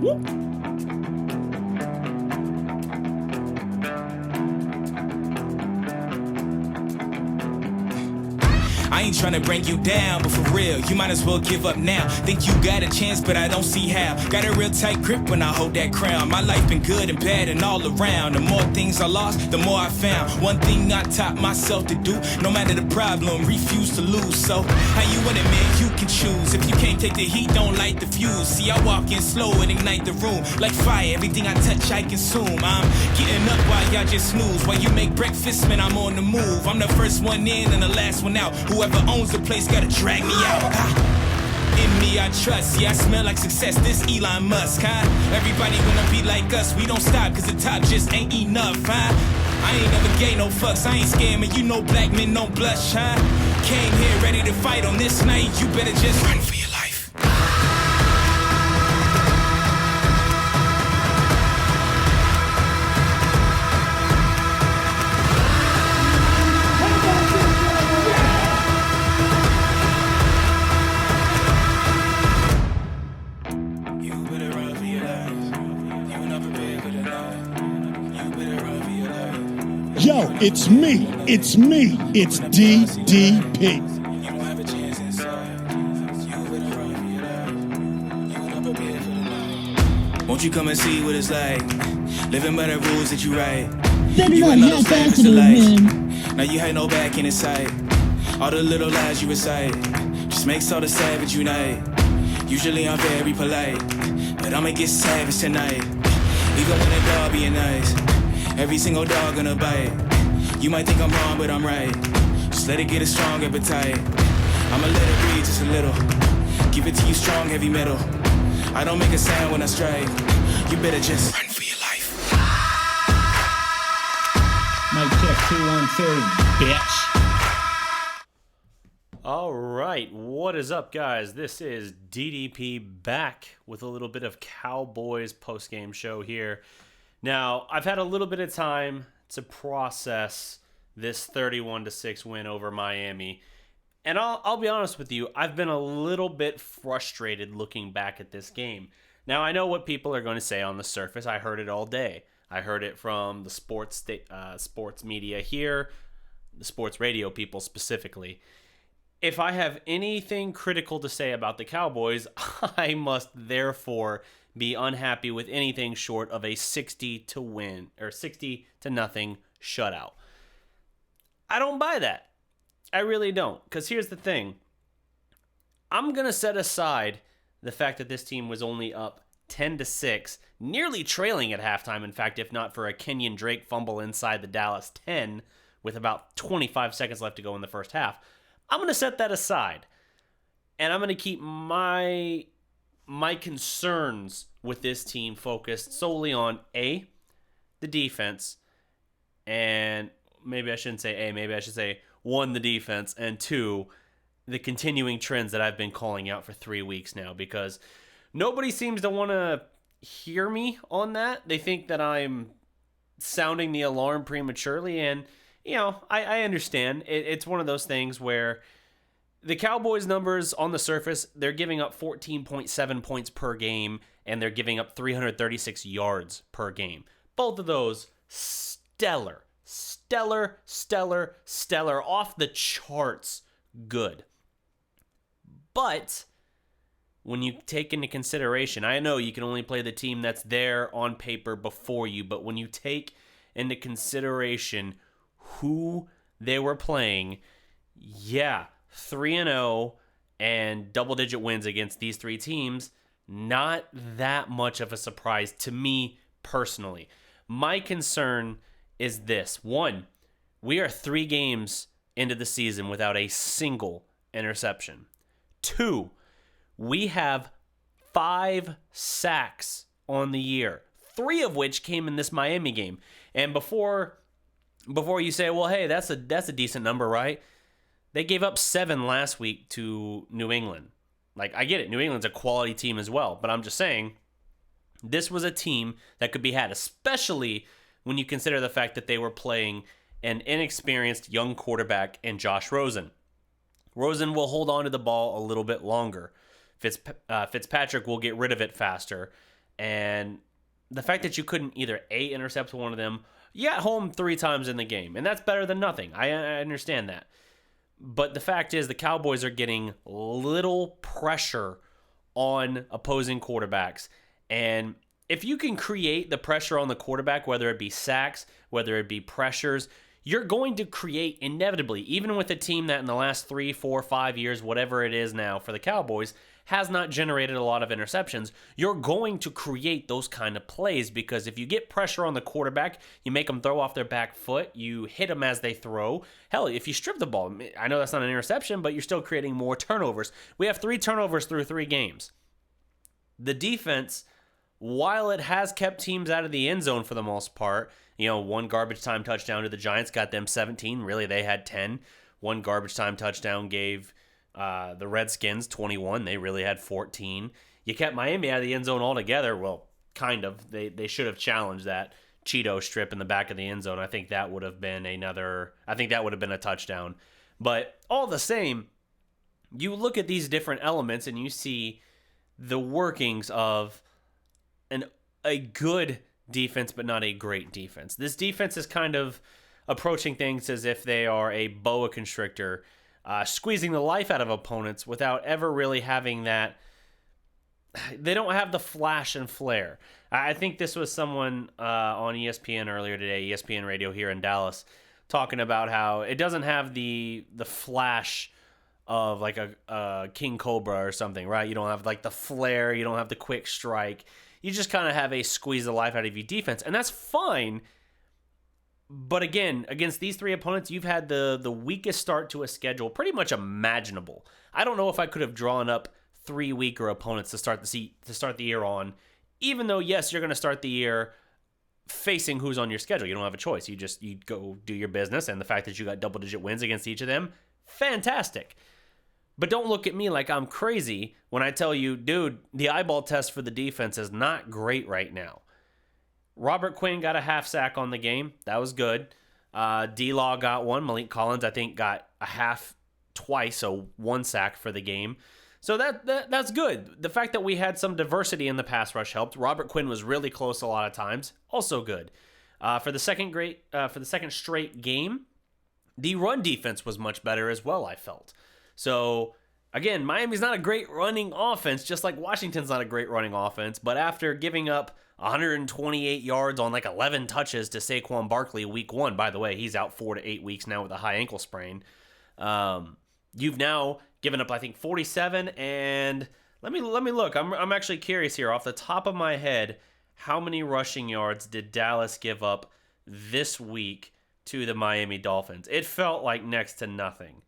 I ain't tryna bring you down, but for real, you might as well give up now. Think you got a chance, but I don't see how. Got a real tight grip when I hold that crown. My life been good and bad and all around. The more things I lost, the more I found. One thing I taught myself to do, no matter the problem, refuse to lose. So, how you want it, man, you can choose. If you can't take the heat, don't light the fuse. See, I walk in slow and ignite the room. Like fire, everything I touch, I consume. I'm getting up while y'all just snooze. While you make breakfast, man, I'm on the move. I'm the first one in and the last one out. Whoever owns the place gotta drag me out. In me I trust, yeah, I smell like success, this Elon Musk, huh? Everybody wanna be like us, we don't stop, cause the top just ain't enough, huh? I ain't never gave no fucks, I ain't scamming, you know black men don't blush, huh? Came here ready to fight on this night, you better just run for your life. Yo, it's me, it's DDP. Won't you come and see what it's like, living by the rules that you write. Baby, You not ain't no half savage after to the life. man. Now you had no back in sight. All the little lies you recite just makes all the savage unite. Usually I'm very polite, but I'ma get savage tonight. Even when a dog being nice, every single dog gonna bite. You might think I'm wrong, but I'm right. Just let it get a strong appetite. I'ma let it breathe just a little. Give it to you strong, heavy metal. I don't make a sound when I strike. You better just run for your life. Mic check 2 1 2, bitch. All right, what is up, guys? This is DDP back with a little bit of Cowboys post-game show here. Now, I've had a little bit of time to process this 31-6 win over Miami. And I'll be honest with you, I've been a little bit frustrated looking back at this game. Now, I know what people are going to say on the surface. I heard it all day. I heard it from the sports media here, the sports radio people specifically. If I have anything critical to say about the Cowboys, I must therefore be unhappy with anything short of a 60-0 shutout. I don't buy that. I really don't. Because here's the thing. I'm going to set aside the fact that this team was only up 10-6, nearly trailing at halftime. In fact, if not for a Kenyon Drake fumble inside the Dallas 10 with about 25 seconds left to go in the first half. I'm going to set that aside. And I'm going to keep my concerns with this team focused solely on A, the defense, and maybe I shouldn't say A, maybe I should say 1, the defense, and 2, the continuing trends that I've been calling out for 3 weeks now, because nobody seems to want to hear me on that. They think that I'm sounding the alarm prematurely, and, you know, I understand. It's one of those things where the Cowboys' numbers on the surface, they're giving up 14.7 points per game, and they're giving up 336 yards per game. Both of those, stellar, off the charts good. But when you take into consideration, I know you can only play the team that's there on paper before you, but when you take into consideration who they were playing, yeah, 3-0 and double-digit wins against these 3 teams, not that much of a surprise to me personally. My concern is this. 1, we are 3 games into the season without a single interception. 2, we have 5 sacks on the year, 3 of which came in this Miami game. And before you say, well, hey, that's a decent number, right? They gave up 7 last week to New England. Like, I get it. New England's a quality team as well. But I'm just saying, this was a team that could be had, especially when you consider the fact that they were playing an inexperienced young quarterback in Josh Rosen. Rosen will hold on to the ball a little bit longer. Fitzpatrick will get rid of it faster. And the fact that you couldn't either intercept one of them, you got home 3 times in the game, and that's better than nothing. I understand that. But the fact is the Cowboys are getting little pressure on opposing quarterbacks. And if you can create the pressure on the quarterback, whether it be sacks, whether it be pressures, you're going to create inevitably, even with a team that in the last 3, 4, 5 years, whatever it is now for the Cowboys, has not generated a lot of interceptions, you're going to create those kind of plays because if you get pressure on the quarterback, you make them throw off their back foot, you hit them as they throw. Hell, if you strip the ball, I know that's not an interception, but you're still creating more turnovers. We have 3 turnovers through 3 games. The defense, while it has kept teams out of the end zone for the most part, 1 garbage time touchdown to the Giants got them 17. Really, they had 10. 1 garbage time touchdown gave the Redskins 21. They really had 14. You kept Miami out of the end zone altogether. Well, kind of. They should have challenged that Cheeto strip in the back of the end zone. I think that would have been a touchdown. But all the same, you look at these different elements and you see the workings of a good defense, but not a great defense. This defense is kind of approaching things as if they are a boa constrictor, squeezing the life out of opponents without ever really having that. They don't have the flash and flare. I think this was someone on ESPN earlier today, ESPN Radio here in Dallas, talking about how it doesn't have the flash of like a King Cobra or something, right? You don't have like the flare, you don't have the quick strike. You just kind of have a squeeze the life out of your defense, and that's fine. But again, against these 3 opponents, you've had the weakest start to a schedule pretty much imaginable. I don't know if I could have drawn up 3 weaker opponents to start the year on, even though, yes, you're going to start the year facing who's on your schedule. You don't have a choice. You go do your business, and the fact that you got double-digit wins against each of them, fantastic. But don't look at me like I'm crazy when I tell you, dude, the eyeball test for the defense is not great right now. Robert Quinn got a half sack on the game. That was good. D-Law got 1. Malik Collins, I think, got a half twice, so 1 sack for the game. So that's good. The fact that we had some diversity in the pass rush helped. Robert Quinn was really close a lot of times. Also good. For the second straight game, the run defense was much better as well, I felt. So, again, Miami's not a great running offense, just like Washington's not a great running offense. But after giving up 128 yards on like 11 touches to Saquon Barkley week 1, by the way, he's out 4 to 8 weeks now with a high ankle sprain. You've now given up, I think, 47. And let me look. I'm actually curious here. Off the top of my head, how many rushing yards did Dallas give up this week to the Miami Dolphins? It felt like next to nothing.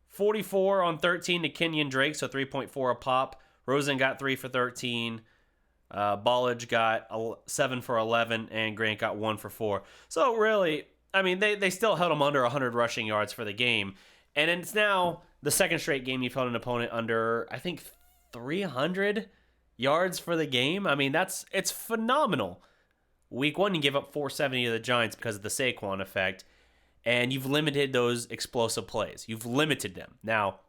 44 on 13 to Kenyon Drake, so 3.4 a pop. Rosen got 3 for 13. Ballage got 7 for 11, and Grant got 1 for 4. So really, I mean, they still held them under 100 rushing yards for the game. And it's now the second straight game you've held an opponent under, I think, 300 yards for the game. I mean, it's phenomenal. Week 1, you give up 470 to the Giants because of the Saquon effect. And you've limited those explosive plays. You've limited them. Now,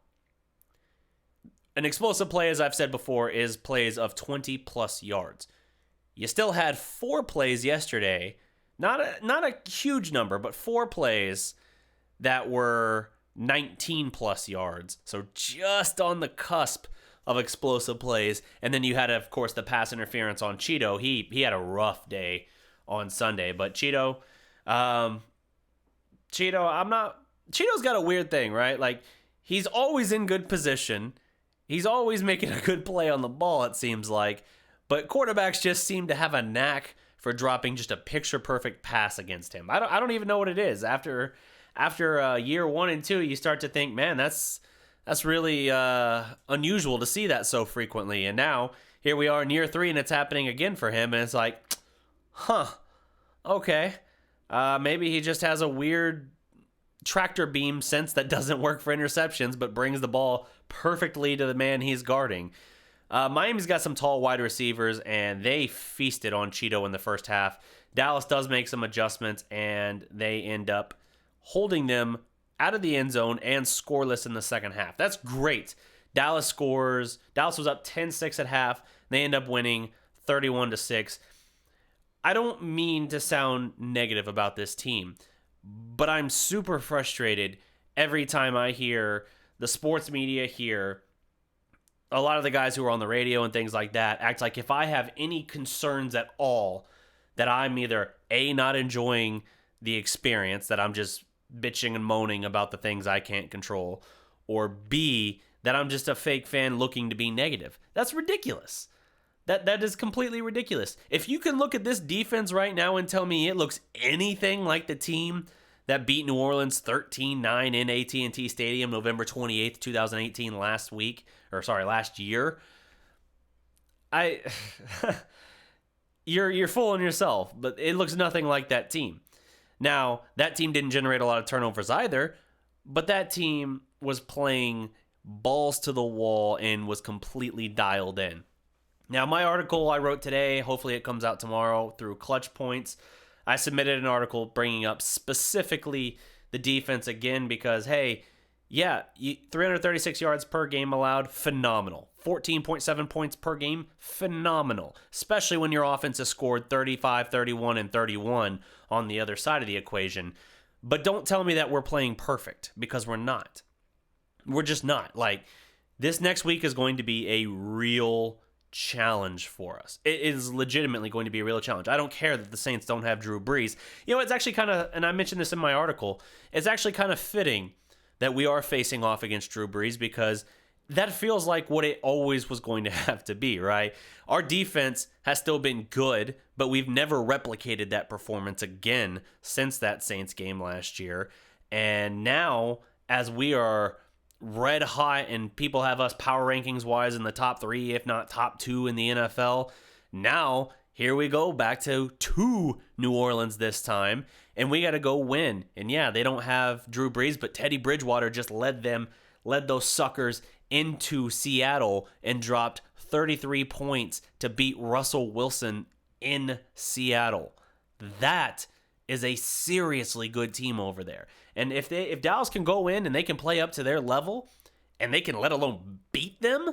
an explosive play, as I've said before, is plays of 20-plus yards. You still had 4 plays yesterday. Not a huge number, but 4 plays that were 19-plus yards. So just on the cusp of explosive plays. And then you had, of course, the pass interference on Cheeto. He had a rough day on Sunday. But Cheeto's got a weird thing, right? Like, he's always in good position. He's always making a good play on the ball, it seems like. But quarterbacks just seem to have a knack for dropping just a picture-perfect pass against him. I don't even know what it is. After year 1 and 2, you start to think, man, that's really unusual to see that so frequently. And now, here we are in year 3, and it's happening again for him. And it's like, okay. Maybe he just has a weird tractor beam sense that doesn't work for interceptions, but brings the ball perfectly to the man he's guarding. Miami's got some tall wide receivers, and they feasted on Cheeto in the first half. Dallas does make some adjustments, and they end up holding them out of the end zone and scoreless in the second half. That's great. Dallas scores. Dallas was up 10-6 at half. They end up winning 31-6. I don't mean to sound negative about this team, but I'm super frustrated every time I hear the sports media here, a lot of the guys who are on the radio and things like that, act like if I have any concerns at all, that I'm either A, not enjoying the experience, that I'm just bitching and moaning about the things I can't control, or B, that I'm just a fake fan looking to be negative. That's ridiculous. That is completely ridiculous. If you can look at this defense right now and tell me it looks anything like the team that beat New Orleans 13-9 in AT&T Stadium November 28th, 2018 last year, you're fooling yourself, but it looks nothing like that team. Now, that team didn't generate a lot of turnovers either, but that team was playing balls to the wall and was completely dialed in. Now, my article I wrote today, hopefully it comes out tomorrow through Clutch Points. I submitted an article bringing up specifically the defense again because, hey, 336 yards per game allowed, phenomenal. 14.7 points per game, phenomenal. Especially when your offense has scored 35, 31, and 31 on the other side of the equation. But don't tell me that we're playing perfect, because we're not. We're just not. Like, this next week is going to be a real challenge for us. It is legitimately going to be a real challenge. I don't care that the Saints don't have Drew Brees. You know, it's actually kind of, and I mentioned this in my article, it's actually kind of fitting that we are facing off against Drew Brees, because that feels like what it always was going to have to be, right? Our defense has still been good, but we've never replicated that performance again since that Saints game last year. And now, as we are red hot and people have us power rankings wise in the top 3, if not top 2 in the NFL, now here we go back to New Orleans this time, and we got to go win. And yeah, they don't have Drew Brees, but Teddy Bridgewater just led those suckers into Seattle and dropped 33 points to beat Russell Wilson in Seattle. That is a seriously good team over there. And if Dallas can go in and they can play up to their level, and they can let alone beat them,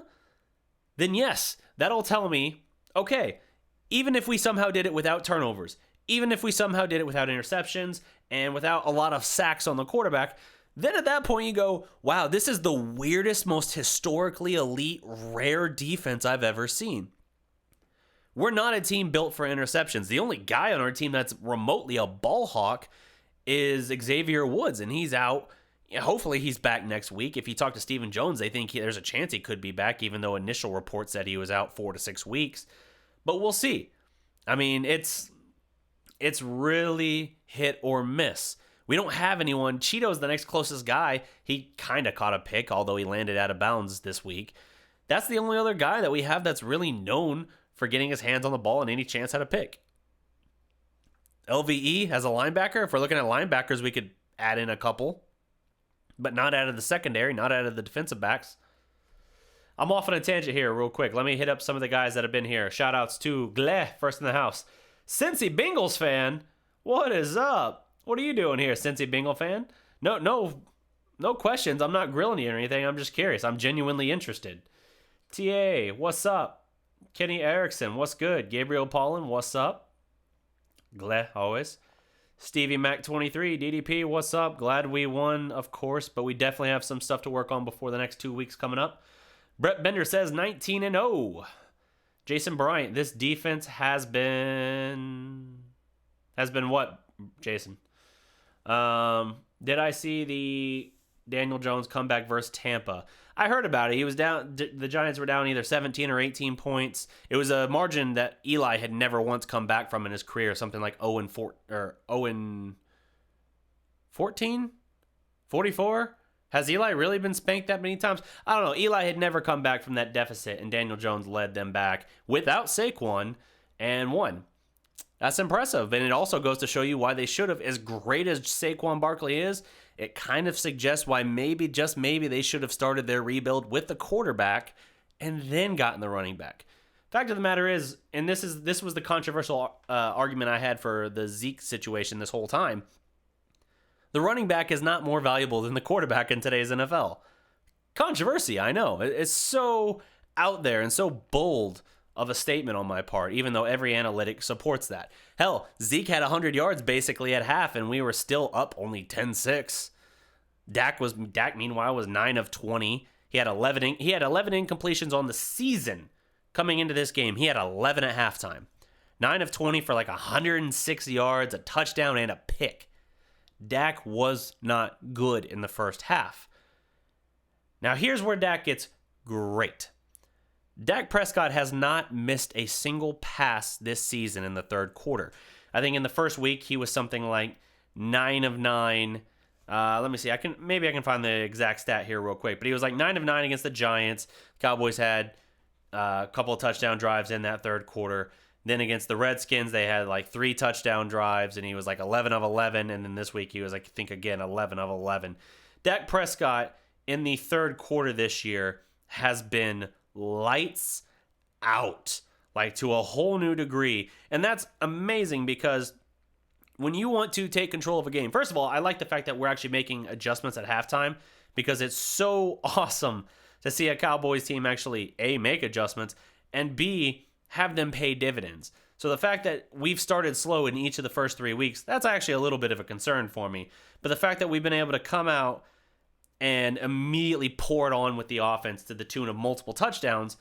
then yes, that'll tell me, okay, even if we somehow did it without turnovers, even if we somehow did it without interceptions and without a lot of sacks on the quarterback, then at that point you go, wow, this is the weirdest, most historically elite, rare defense I've ever seen. We're not a team built for interceptions. The only guy on our team that's remotely a ball hawk is Xavier Woods, and he's out. Hopefully he's back next week. If you talk to Stephen Jones, they think there's a chance he could be back, even though initial reports said he was out 4 to 6 weeks. But we'll see. I mean, it's really hit or miss. We don't have anyone. Cheeto's the next closest guy. He kind of caught a pick, although he landed out of bounds this week. That's the only other guy that we have that's really known for getting his hands on the ball and any chance at a pick. LVE as a linebacker, if we're looking at linebackers, we could add in a couple, but not out of the secondary, not out of the defensive backs. I'm off on a tangent here real quick. Let me hit up some of the guys that have been here. Shout outs to Gle, first in the house. Cincy Bengals fan, what is up? What are you doing here, Cincy Bengal fan? No questions. I'm not grilling you or anything. I'm just curious. I'm genuinely interested. TA, what's up? Kenny Erickson, what's good? Gabriel Paulin, what's up? Glad, always. Stevie Mac 23, DDP, what's up? Glad we won, of course, but we definitely have some stuff to work on before the next 2 weeks coming up. Brett Bender says 19-0. Jason Bryant, this defense has been what, Jason? Did I see the Daniel Jones comeback versus Tampa? I heard about it. He was down. The Giants were down either 17 or 18 points. It was a margin that Eli had never once come back from in his career, something like 0-4 or 0-14, 44. Has Eli really been spanked that many times? I don't know. Eli had never come back from that deficit, and Daniel Jones led them back without Saquon and won. That's impressive, and it also goes to show you why they should have, as great as Saquon Barkley is, it kind of suggests why maybe, just maybe, they should have started their rebuild with the quarterback and then gotten the running back. Fact of the matter is, and this was the controversial argument I had for the Zeke situation this whole time, the running back is not more valuable than the quarterback in today's NFL. Controversy, I know. It's so out there and so bold of a statement on my part, even though every analytic supports that. Hell, Zeke had 100 yards basically at half, and we were still up only 10-6. Dak, meanwhile, was 9 of 20. He had 11 incompletions on the season coming into this game. He had 11 at halftime. 9 of 20 for like 106 yards, a touchdown, and a pick. Dak was not good in the first half. Now, here's where Dak gets great. Dak Prescott has not missed a single pass this season in the third quarter. I think in the first week, he was something like 9 of 9. Let me see. I can find the exact stat here real quick. But he was like 9 of 9 against the Giants. Cowboys had a couple of touchdown drives in that third quarter. Then against the Redskins, they had like 3 touchdown drives, and he was like 11 of 11. And then this week, he was, I think, again, 11 of 11. Dak Prescott in the third quarter this year has been lights out, like to a whole new degree. And that's amazing because when you want to take control of a game, first of all, I like the fact that we're actually making adjustments at halftime because it's so awesome to see a Cowboys team actually, A, make adjustments, and B, have them pay dividends. So the fact that we've started slow in each of the first 3 weeks, that's actually a little bit of a concern for me. But the fact that we've been able to come out and immediately pour it on with the offense to the tune of multiple touchdowns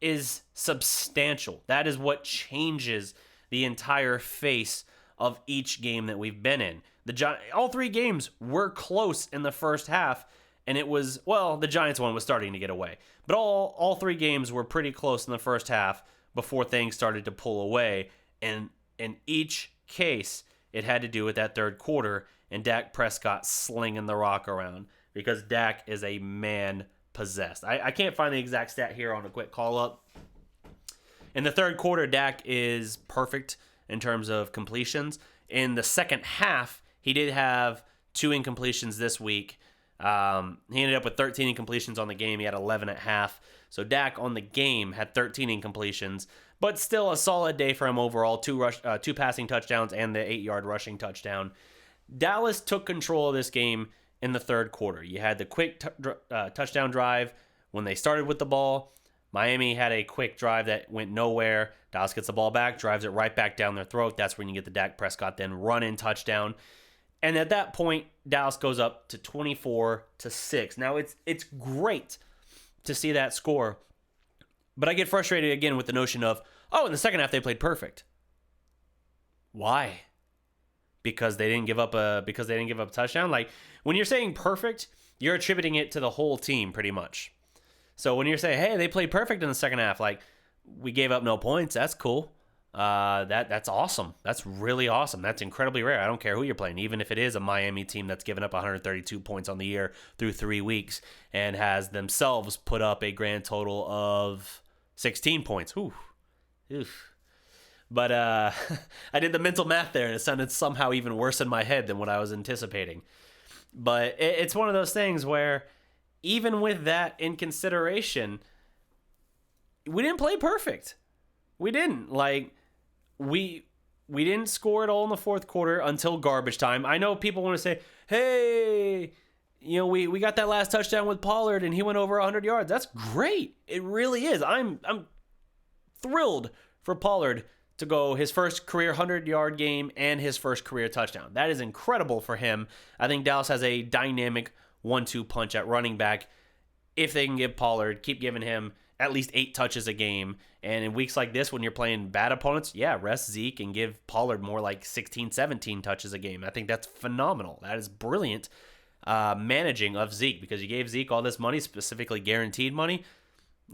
is substantial. That is what changes the entire face of each game that we've been in. All 3 games were close in the first half, and it was, well, the Giants one was starting to get away. But all 3 games were pretty close in the first half before things started to pull away. And in each case, it had to do with that third quarter and Dak Prescott slinging the rock around, because Dak is a man possessed. I can't find the exact stat here on a quick call up. In the third quarter, Dak is perfect in terms of completions. In the second half, he did have 2 incompletions this week. He ended up with 13 incompletions on the game. He had 11 at half. So Dak on the game had 13 incompletions, but still a solid day for him overall. 2 passing touchdowns and the 8-yard rushing touchdown. Dallas took control of this game in the third quarter. You had the quick touchdown drive when they started with the ball. Miami had a quick drive that went nowhere. Dallas gets the ball back, drives it right back down their throat. That's when you get the Dak Prescott then run-in touchdown. And at that point, Dallas goes up to 24-6. Now, it's great to see that score, but I get frustrated again with the notion of, in the second half they played perfect. Why? Because they didn't give up a touchdown? Like, when you're saying perfect, you're attributing it to the whole team pretty much. So when you're saying, hey, they played perfect in the second half, like, we gave up no points, that's cool. That's awesome. That's really awesome. That's incredibly rare. I don't care who you're playing, even if it is a Miami team that's given up 132 points on the year through 3 weeks and has themselves put up a grand total of 16 points. Oof. But I did the mental math there, and it sounded somehow even worse in my head than what I was anticipating. But it's one of those things where even with that in consideration, we didn't play perfect. We didn't. Like, we didn't score at all in the fourth quarter until garbage time. I know people want to say, hey, we got that last touchdown with Pollard and he went over 100 yards. That's great. It really is. I'm thrilled for Pollard to go his first career 100-yard game and his first career touchdown. That is incredible for him. I think Dallas has a dynamic 1-2 punch at running back. If they can give Pollard, keep giving him at least 8 touches a game. And in weeks like this, when you're playing bad opponents, rest Zeke and give Pollard more like 16, 17 touches a game. I think that's phenomenal. That is brilliant managing of Zeke, because you gave Zeke all this money, specifically guaranteed money.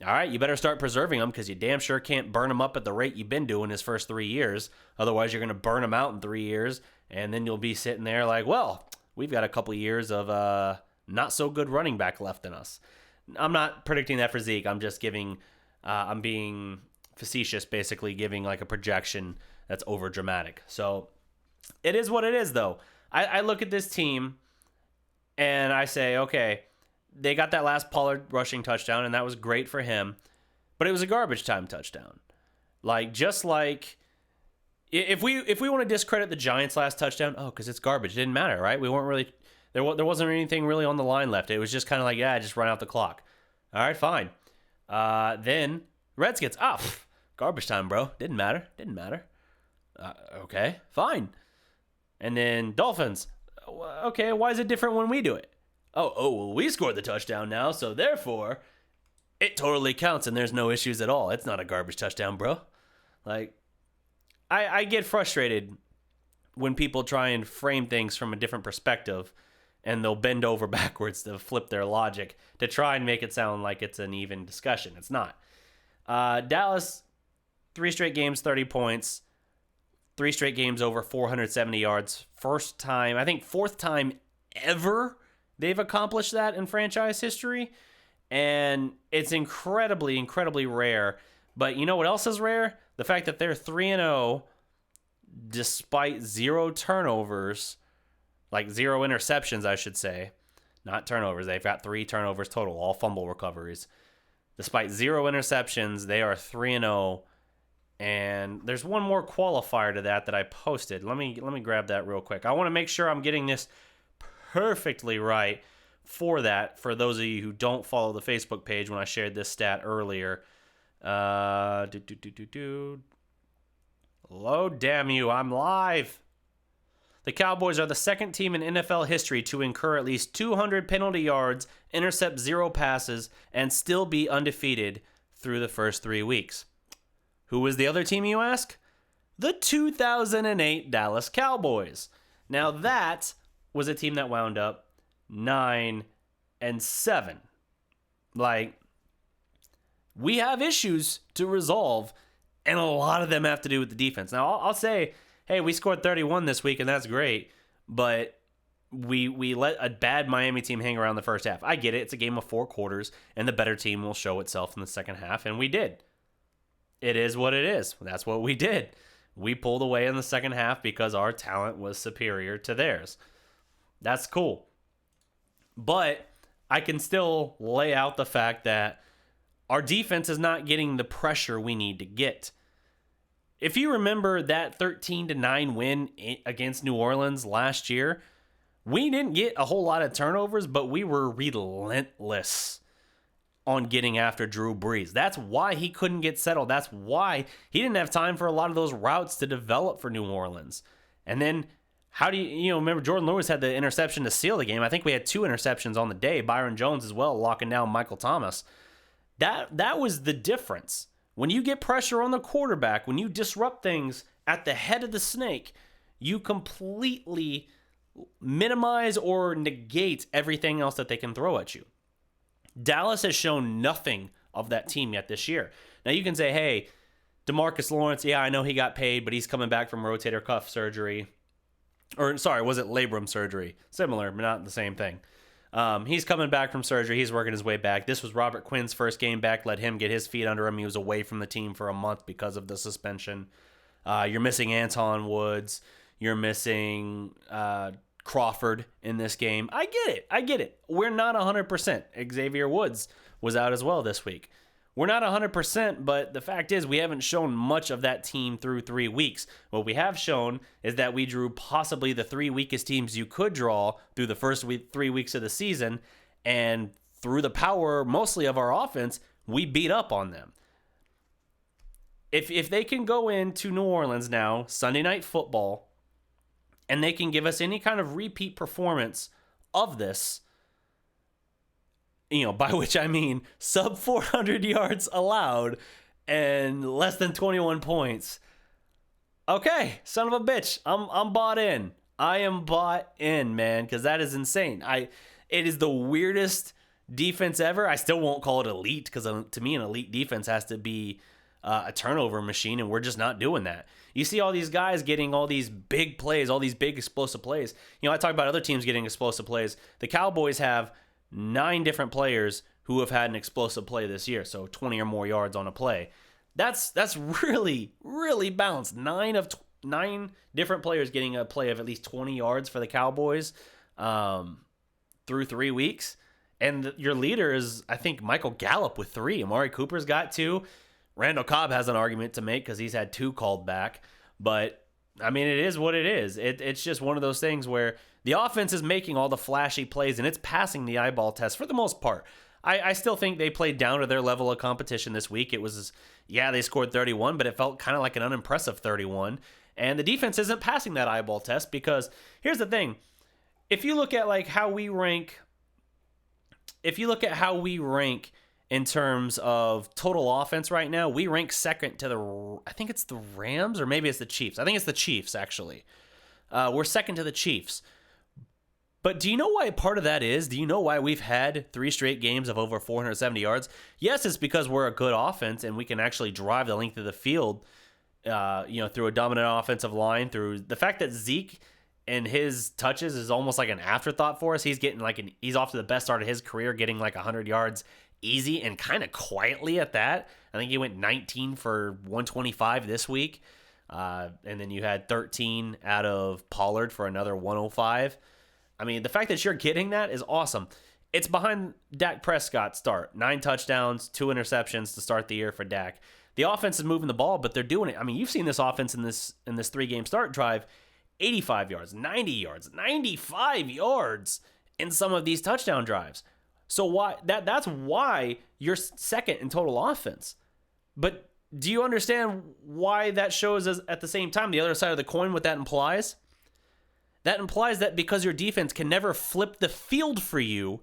All right, you better start preserving him, because you damn sure can't burn him up at the rate you've been doing his first 3 years. Otherwise, you're going to burn him out in 3 years, and then you'll be sitting there like, well, we've got a couple years of not so good running back left in us. I'm not predicting that for Zeke. I'm just giving, I'm being facetious, basically giving like a projection that's over dramatic. So it is what it is, though. I look at this team and I say, okay, they got that last Pollard rushing touchdown, and that was great for him, but it was a garbage time touchdown. Like, just like if we want to discredit the Giants' last touchdown, because it's garbage, it didn't matter, right? We weren't really. There wasn't anything really on the line left. It was just kind of like, just run out the clock. All right, fine. Then Redskins, Garbage time, bro. Didn't matter. Okay, fine. And then Dolphins. Okay, why is it different when we do it? Well, we scored the touchdown now, so therefore, it totally counts and there's no issues at all. It's not a garbage touchdown, bro. Like, I get frustrated when people try and frame things from a different perspective, and they'll bend over backwards to flip their logic to try and make it sound like it's an even discussion. It's not. Dallas, 3 straight games, 30 points. 3 straight games over 470 yards. Fourth time ever they've accomplished that in franchise history. And it's incredibly, incredibly rare. But you know what else is rare? The fact that they're 3-0 despite 0 turnovers, like 0 interceptions, I should say. Not turnovers. They've got 3 turnovers total, all fumble recoveries. Despite 0 interceptions, they are 3-0. And there's one more qualifier to that I posted. Let me grab that real quick. I want to make sure I'm getting this perfectly right for those of you who don't follow the Facebook page when I shared this stat earlier. Load, damn you, I'm live. The Cowboys are the second team in NFL history to incur at least 200 penalty yards, intercept 0 passes, and still be undefeated through the first 3 weeks. Who was the other team, you ask? The 2008 Dallas Cowboys. Now that was a team that wound up 9-7. Like, we have issues to resolve, and a lot of them have to do with the defense. Now, I'll say, hey, we scored 31 this week, and that's great, but we let a bad Miami team hang around the first half. I get it. It's a game of 4 quarters, and the better team will show itself in the second half, and we did. It is what it is. That's what we did. We pulled away in the second half because our talent was superior to theirs. That's cool. But I can still lay out the fact that our defense is not getting the pressure we need to get. If you remember that 13-9 win against New Orleans last year, we didn't get a whole lot of turnovers, but we were relentless on getting after Drew Brees. That's why he couldn't get settled. That's why he didn't have time for a lot of those routes to develop for New Orleans. And then how do you remember Jordan Lewis had the interception to seal the game. I think we had 2 interceptions on the day. Byron Jones as well, locking down Michael Thomas. That was the difference. When you get pressure on the quarterback, when you disrupt things at the head of the snake, you completely minimize or negate everything else that they can throw at you. Dallas has shown nothing of that team yet this year. Now you can say, hey, DeMarcus Lawrence, yeah, I know he got paid, but he's coming back from rotator cuff surgery. Or, sorry, was it labrum surgery? Similar, but not the same thing. He's coming back from surgery. He's working his way back. This was Robert Quinn's first game back. Let him get his feet under him. He was away from the team for a month because of the suspension. You're missing Anton Woods. You're missing Crawford in this game. I get it. We're not 100%. Xavier Woods was out as well this week. We're not 100%, but the fact is we haven't shown much of that team through 3 weeks. What we have shown is that we drew possibly the 3 weakest teams you could draw through the first 3 weeks of the season, and through the power mostly of our offense, we beat up on them. If they can go into New Orleans now, Sunday Night Football, and they can give us any kind of repeat performance of this, by which I mean sub 400 yards allowed and less than 21 points. Okay, son of a bitch, I'm bought in. I am bought in, man, because that is insane. It is the weirdest defense ever. I still won't call it elite because to me an elite defense has to be a turnover machine, and we're just not doing that. You see all these guys getting all these big plays, all these big explosive plays. I talk about other teams getting explosive plays. The Cowboys have 9 different players who have had an explosive play this year, so 20 or more yards on a play. That's really, really balanced. 9 different players getting a play of at least 20 yards for the Cowboys through 3 weeks. And your leader is, I think, Michael Gallup with 3. Amari Cooper's got 2. Randall Cobb has an argument to make because he's had 2 called back. But, I mean, it is what it is. It's just one of those things where the offense is making all the flashy plays, and it's passing the eyeball test for the most part. I still think they played down to their level of competition this week. It was, they scored 31, but it felt kind of like an unimpressive 31. And the defense isn't passing that eyeball test because here's the thing. If you look at like how we rank in terms of total offense right now, we rank second to I think it's the Rams or maybe it's the Chiefs. I think it's the Chiefs, actually. We're second to the Chiefs. But do you know why part of that is? Do you know why we've had 3 straight games of over 470 yards? Yes, it's because we're a good offense and we can actually drive the length of the field, through a dominant offensive line, through the fact that Zeke and his touches is almost like an afterthought for us. He's getting he's off to the best start of his career, getting like 100 yards easy and kind of quietly at that. I think he went 19 for 125 this week. And then you had 13 out of Pollard for another 105. I mean, the fact that you're getting that is awesome. It's behind Dak Prescott's start. 9 touchdowns, 2 interceptions to start the year for Dak. The offense is moving the ball, but they're doing it. I mean, you've seen this offense in this 3-game start drive, 85 yards, 90 yards, 95 yards in some of these touchdown drives. So that's why you're second in total offense. But do you understand why that shows us at the same time the other side of the coin what that implies? That implies that because your defense can never flip the field for you,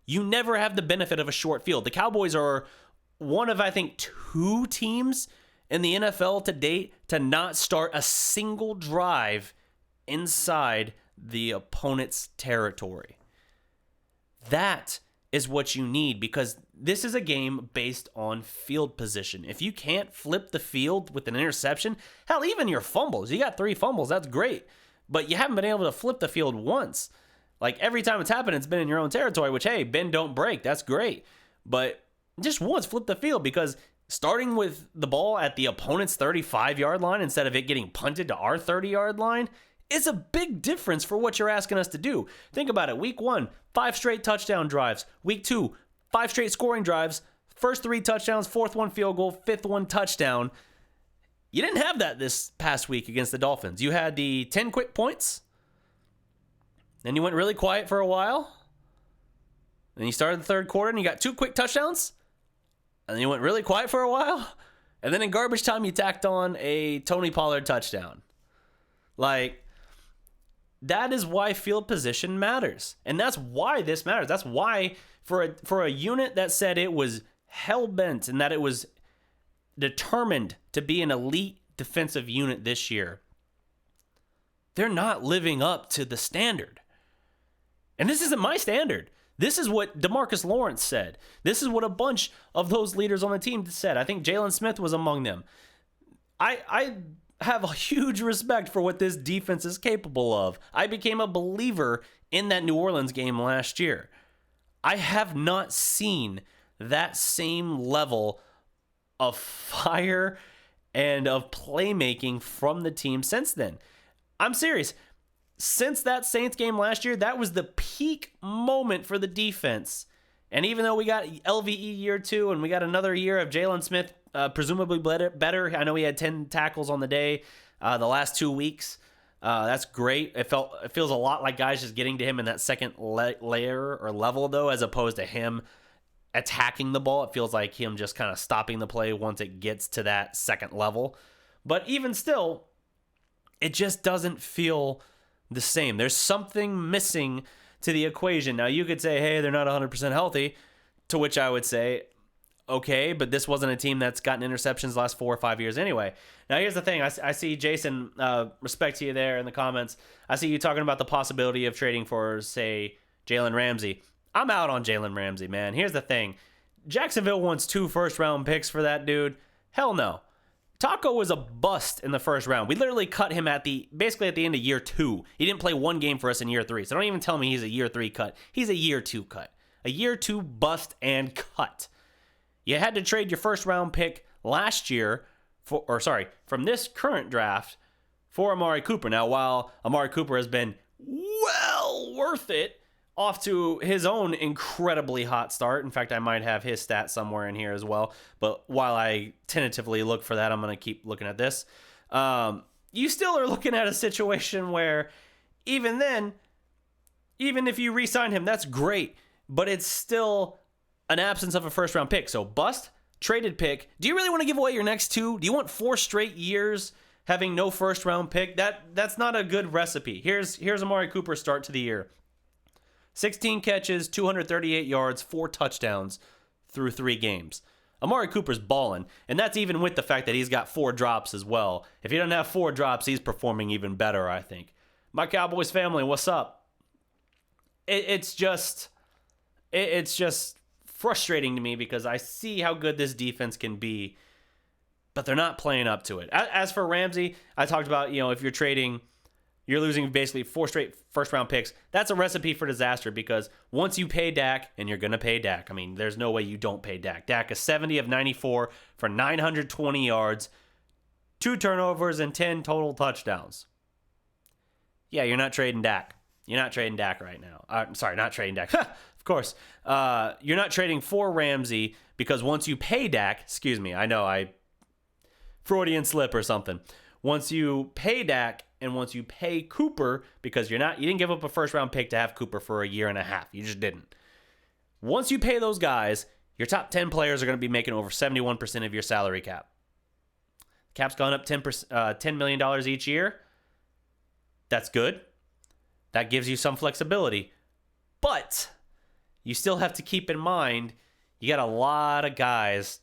you never have the benefit of a short field. The Cowboys are one of, I think, 2 teams in the NFL to date to not start a single drive inside the opponent's territory. That is what you need because this is a game based on field position. If you can't flip the field with an interception, hell, even your fumbles, you got 3 fumbles, that's great. But you haven't been able to flip the field once. Like every time it's happened, it's been in your own territory, which, hey, bend, don't break. That's great. But just once flip the field because starting with the ball at the opponent's 35-yard line instead of it getting punted to our 30-yard line is a big difference for what you're asking us to do. Think about it. Week 1, 5 straight touchdown drives. Week 2, 5 straight scoring drives. First 3 touchdowns, 4th one field goal, 5th one touchdown. You didn't have that this past week against the Dolphins. You had the 10 quick points. Then you went really quiet for a while. Then you started the third quarter and you got 2 quick touchdowns. And then you went really quiet for a while. And then in garbage time, you tacked on a Tony Pollard touchdown. Like, that is why field position matters. And that's why this matters. That's why for a unit that said it was hell-bent and that it was determined to be an elite defensive unit this year, they're not living up to the standard. And this isn't my standard. This is what DeMarcus Lawrence said. This is what a bunch of those leaders on the team said. I think Jalen Smith was among them. I have a huge respect for what this defense is capable of. I became a believer in that New Orleans game last year. I have not seen that same level of fire and of playmaking from the team since then. I'm serious. Since that Saints game last year, that was the peak moment for the defense. And even though we got LVE year 2 and we got another year of Jalen Smith presumably better, I know he had 10 tackles on the day the last 2 weeks. That's great. It feels a lot like guys just getting to him in that second layer or level, though, as opposed to him attacking the ball. It feels like him just kind of stopping the play once it gets to that second level. But even still, it just doesn't feel the same. There's something missing to the equation. Now, you could say, hey, they're not 100% healthy, to which I would say, okay, but this wasn't a team that's gotten interceptions the last 4 or 5 years anyway. Now, here's the thing. I see, Jason, respect to you there in the comments. I see you talking about the possibility of trading for, say, Jalen Ramsey. I'm out on Jalen Ramsey, man. Here's the thing. Jacksonville wants 2 first-round picks for that dude. Hell no. Taco was a bust in the first round. We literally cut him basically at the end of year 2. He didn't play 1 game for us in year 3. So don't even tell me he's a year 3 cut. He's a year 2 cut. A year 2 bust and cut. You had to trade your first-round pick last year, from this current draft for Amari Cooper. Now, while Amari Cooper has been well worth it, off to his own incredibly hot start. In fact, I might have his stats somewhere in here as well. But while I tentatively look for that, I'm going to keep looking at this. You still are looking at a situation where even then, even if you re-sign him, that's great. But it's still an absence of a first-round pick. So bust, traded pick. Do you really want to give away your next two? Do you want 4 straight years having no first-round pick? That's not a good recipe. Here's Amari Cooper's start to the year. 16 catches, 238 yards, 4 touchdowns through 3 games. Amari Cooper's balling, and that's even with the fact that he's got 4 drops as well. If he doesn't have 4 drops, he's performing even better, I think. My Cowboys family, what's up? It's just frustrating to me because I see how good this defense can be, but they're not playing up to it. As for Ramsey, I talked about, if you're trading, you're losing basically 4 straight first-round picks. That's a recipe for disaster because once you pay Dak, and you're going to pay Dak, I mean, there's no way you don't pay Dak. Dak is 70 of 94 for 920 yards, 2 turnovers, and 10 total touchdowns. Yeah, you're not trading Dak. You're not trading Dak right now. Sorry, not trading Dak. Of course. You're not trading for Ramsey because once you pay Dak, excuse me, I know I Freudian slip or something. Once you pay Dak and once you pay Cooper, because you didn't give up a first round pick to have Cooper for a year and a half. You just didn't. Once you pay those guys, your top 10 players are going to be making over 71% of your salary cap. Cap's gone up $10 million each year. That's good. That gives you some flexibility. But you still have to keep in mind, you got a lot of guys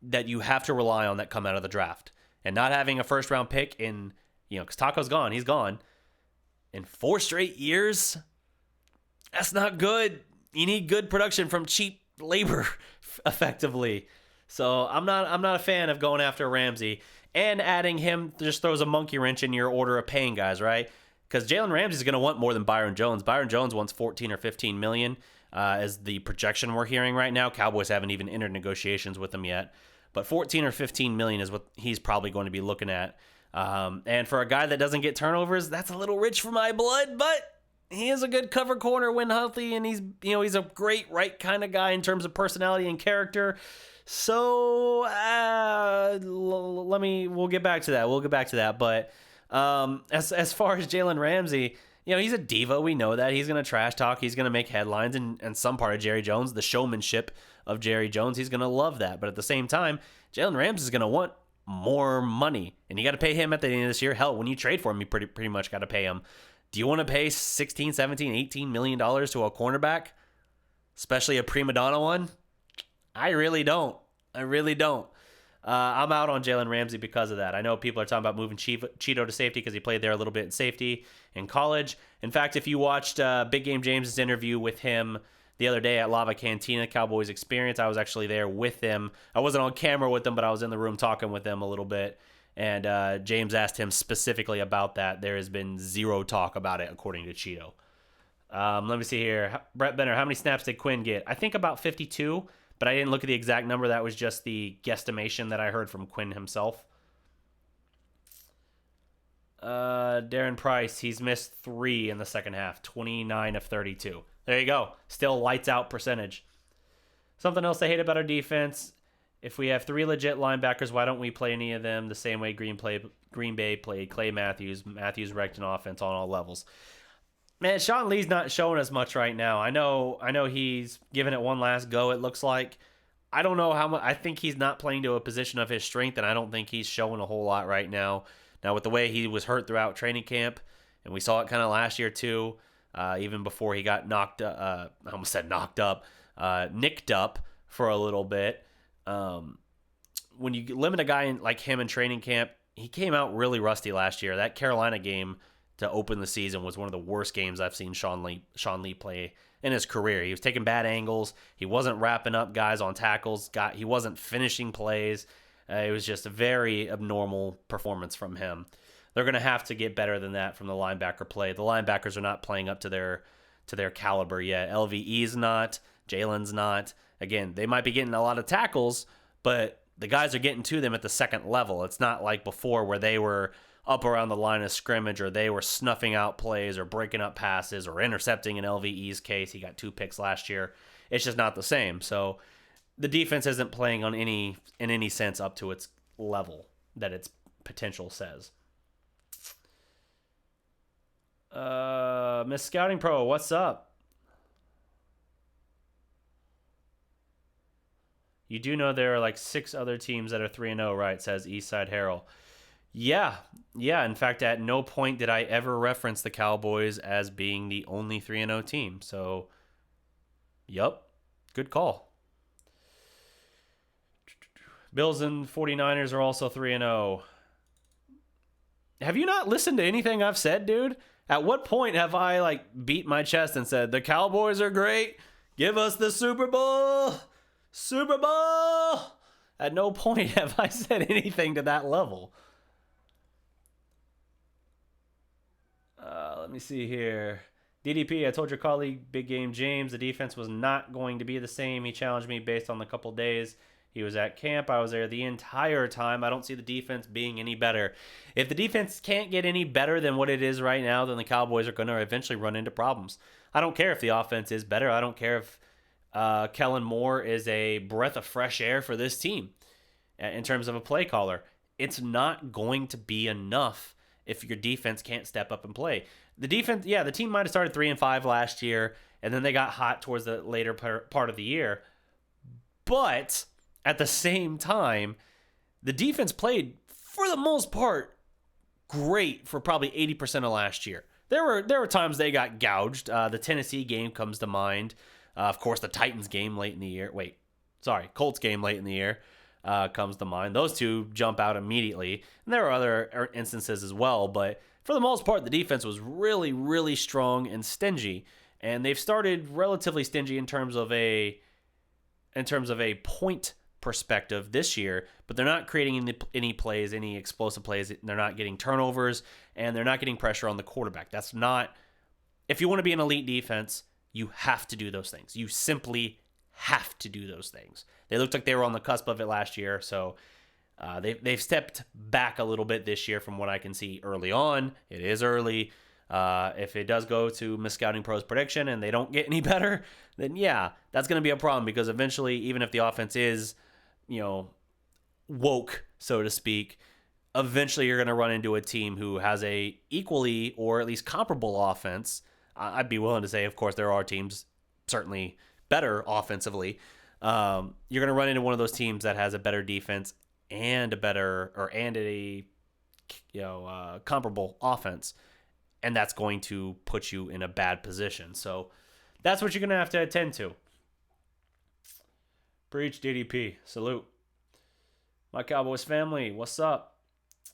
that you have to rely on that come out of the draft. And not having a first-round pick in, because Taco's gone, he's gone, in 4 straight years, that's not good. You need good production from cheap labor, effectively. So I'm not a fan of going after Ramsey. And adding him just throws a monkey wrench in your order of paying guys, right? Because Jalen Ramsey's going to want more than Byron Jones. Byron Jones wants 14 or 15 million as the projection we're hearing right now. Cowboys haven't even entered negotiations with him yet. But 14 or 15 million is what he's probably going to be looking at. And for a guy that doesn't get turnovers, that's a little rich for my blood, but he is a good cover corner when healthy, and he's a great right kind of guy in terms of personality and character. So we'll get back to that. But as far as Jalen Ramsey, he's a diva. We know that. He's going to trash talk. He's going to make headlines. And some part of Jerry Jones, the showmanship of Jerry Jones, he's going to love that. But at the same time, Jalen Ramsey is going to want more money. And you got to pay him at the end of this year. Hell, when you trade for him, you pretty much got to pay him. Do you want to pay 16, 17, 18 million dollars to a cornerback? Especially a prima donna one? I really don't. I'm out on Jalen Ramsey because of that. I know people are talking about moving Cheeto to safety because he played there a little bit in safety in college. In fact, if you watched Big Game James' interview with him the other day at Lava Cantina, Cowboys Experience, I was actually there with him. I wasn't on camera with him, but I was in the room talking with him a little bit. And James asked him specifically about that. There has been zero talk about it, according to Cheeto. Let me see here. Brett Benner, how many snaps did Quinn get? I think about 52. But I didn't look at the exact number. That was just the guesstimation that I heard from Quinn himself. Darren Price, he's missed 3 in the second half. 29 of 32. There you go. Still lights out percentage. Something else I hate about our defense. If we have 3 legit linebackers, why don't we play any of them the same way Green Bay played Clay Matthews? Matthews wrecked an offense on all levels. Man, Sean Lee's not showing us much right now. I know he's giving it one last go, it looks like. I don't know how much. I think he's not playing to a position of his strength, and I don't think he's showing a whole lot right now. Now, with the way he was hurt throughout training camp, and we saw it kind of last year too, even before he got nicked up for a little bit. When you limit a guy like him in training camp, he came out really rusty last year. That Carolina game to open the season was one of the worst games I've seen Sean Lee play in his career. He was taking bad angles. He wasn't wrapping up guys on tackles. He wasn't finishing plays. It was just a very abnormal performance from him. They're going to have to get better than that from the linebacker play. The linebackers are not playing up to their caliber yet. LVE's not. Jalen's not. Again, they might be getting a lot of tackles, but the guys are getting to them at the second level. It's not like before where they were up around the line of scrimmage, or they were snuffing out plays or breaking up passes or intercepting in LVE's case. He got 2 picks last year. It's just not the same. So the defense isn't playing on in any sense up to its level that its potential says. Miss Scouting Pro, what's up? You do know there are like 6 other teams that are 3-0, right? Says Eastside Herald. Yeah. In fact, at no point did I ever reference the Cowboys as being the only 3-0 team. So, yup, good call. Bills and 49ers are also 3-0. Have you not listened to anything I've said, dude? At what point have I like beat my chest and said, the Cowboys are great? Give us the Super Bowl! Super Bowl! At no point have I said anything to that level. Let me see here. DDP, I told your colleague, Big Game James, the defense was not going to be the same. He challenged me based on the couple days he was at camp. I was there the entire time. I don't see the defense being any better. If the defense can't get any better than what it is right now, then the Cowboys are going to eventually run into problems. I don't care if the offense is better. I don't care if Kellen Moore is a breath of fresh air for this team in terms of a play caller. It's not going to be enough if your defense can't step up and play. The defense, yeah, the team might have started 3-5 last year, and then they got hot towards the later part of the year. But at the same time, the defense played, for the most part, great for probably 80% of last year. There were times they got gouged. The Tennessee game comes to mind. Of course, the Titans game late in the year. Colts game late in the year comes to mind. Those two jump out immediately. And there are other instances as well, but for the most part, the defense was really, really strong and stingy. And they've started relatively stingy in terms of a point perspective this year, but they're not creating any plays, any explosive plays. They're not getting turnovers, and they're not getting pressure on the quarterback. That's not, if you want to be an elite defense, you have to do those things. You simply have to do those things. They looked like they were on the cusp of it last year, so they've stepped back a little bit this year from what I can see early on. It is early. If it does go to Miss Scouting Pro's prediction and they don't get any better, then yeah, that's going to be a problem, because eventually, even if the offense is, woke, so to speak, eventually you're going to run into a team who has a equally or at least comparable offense. I'd be willing to say, of course, there are teams certainly better offensively. You're going to run into one of those teams that has a better defense and a comparable offense, and that's going to put you in a bad position. So that's what you're going to have to attend to. Preach, DDP. Salute. My Cowboys family, what's up?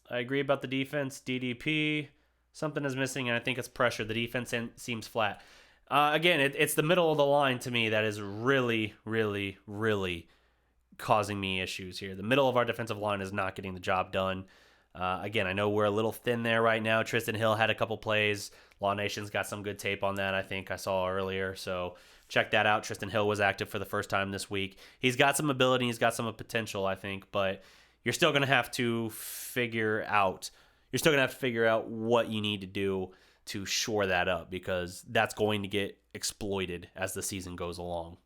I agree about the defense. DDP, something is missing, and I think it's pressure. The defense seems flat. Again, it's the middle of the line to me that is really, really, really causing me issues here. The middle of our defensive line is not getting the job done. Again, I know we're a little thin there right now. Tristan Hill had a couple plays. Law Nation's got some good tape on that, I think I saw earlier. So check that out. Tristan Hill was active for the first time this week. He's got some ability. He's got some potential, I think. But you're still going to have to figure out what you need to do to shore that up, because that's going to get exploited as the season goes along.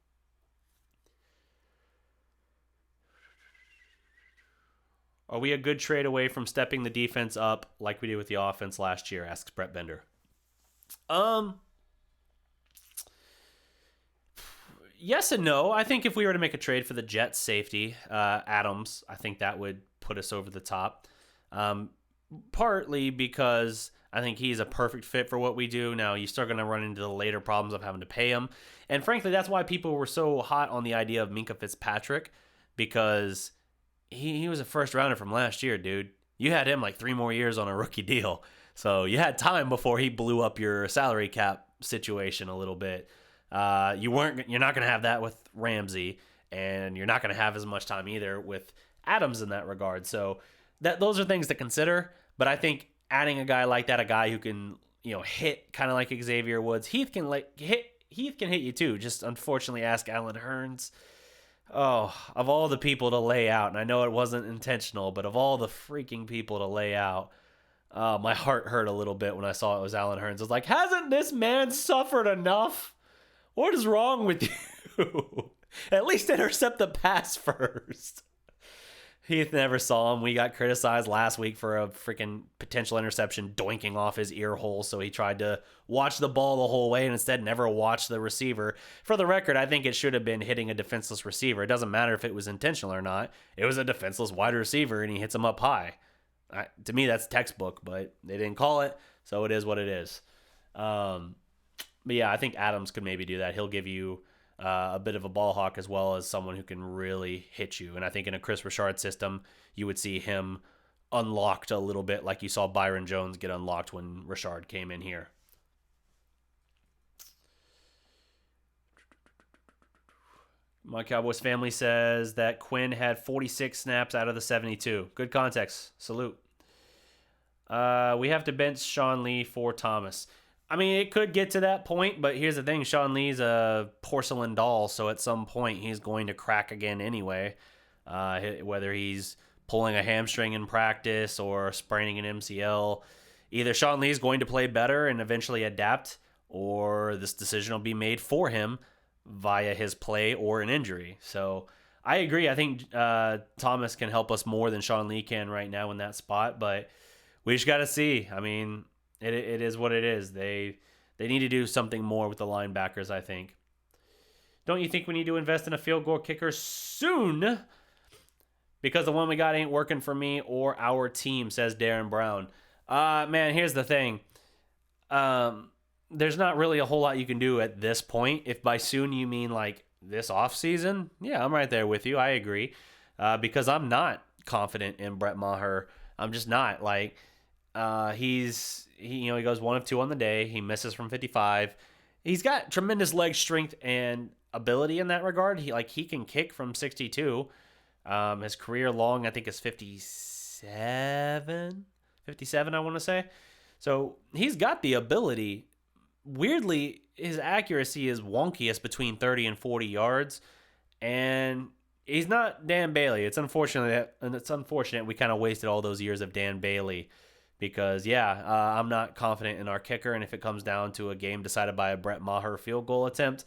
Are we a good trade away from stepping the defense up like we did with the offense last year? Asks Brett Bender. Yes and no. I think if we were to make a trade for the Jets safety, Adams, I think that would put us over the top. Partly because I think he's a perfect fit for what we do. Now, you're still going to run into the later problems of having to pay him. And frankly, that's why people were so hot on the idea of Minkah Fitzpatrick, because he was a first rounder from last year, dude. You had him like 3 more years on a rookie deal. So you had time before he blew up your salary cap situation a little bit. You're not going to have that with Ramsey, and you're not going to have as much time either with Adams in that regard. So those are things to consider. But I think adding a guy like that, a guy who can, hit kind of like Xavier Woods, Heath can hit you too. Just unfortunately ask Alan Hearns. Oh, of all the people to lay out, and I know it wasn't intentional, but of all the freaking people to lay out, my heart hurt a little bit when I saw it was Alan Hearns. I was like, hasn't this man suffered enough? What is wrong with you? At least intercept the pass first. Heath never saw him. We got criticized last week for a freaking potential interception doinking off his ear hole, so he tried to watch the ball the whole way and instead never watched the receiver. For the record, I think it should have been hitting a defenseless receiver. It doesn't matter if it was intentional or not. It was a defenseless wide receiver, and he hits him up high. To me, that's textbook, but they didn't call it, so it is what it is. But yeah, I think Adams could maybe do that. He'll give you a bit of a ball hawk as well as someone who can really hit you. And I think in a Chris Richard system, you would see him unlocked a little bit like you saw Byron Jones get unlocked when Richard came in here. My Cowboys family says that Quinn had 46 snaps out of the 72. Good context. Salute. We have to bench Sean Lee for Thomas. I mean, it could get to that point, but here's the thing. Sean Lee's a porcelain doll, so at some point he's going to crack again anyway. Whether he's pulling a hamstring in practice or spraining an MCL, either Sean Lee's going to play better and eventually adapt, or this decision will be made for him via his play or an injury. So I agree. I think Thomas can help us more than Sean Lee can right now in that spot, but we just got to see. I mean, it is what it is. They need to do something more with the linebackers, I think. Don't you think we need to invest in a field goal kicker soon? Because the one we got ain't working for me or our team, says Darren Brown. Man, here's the thing. There's not really a whole lot you can do at this point. If by soon you mean like this offseason, yeah, I'm right there with you. I agree. Because I'm not confident in Brett Maher. I'm just not. Like, he goes 1 of 2 on the day. He misses from 55. He's got tremendous leg strength and ability in that regard. He can kick from 62. His career long, I think, is 57, I want to say. So he's got the ability. Weirdly, his accuracy is wonkiest between 30 and 40 yards, and he's not Dan Bailey. It's unfortunate we kind of wasted all those years of Dan Bailey. Because, I'm not confident in our kicker, and if it comes down to a game decided by a Brett Maher field goal attempt,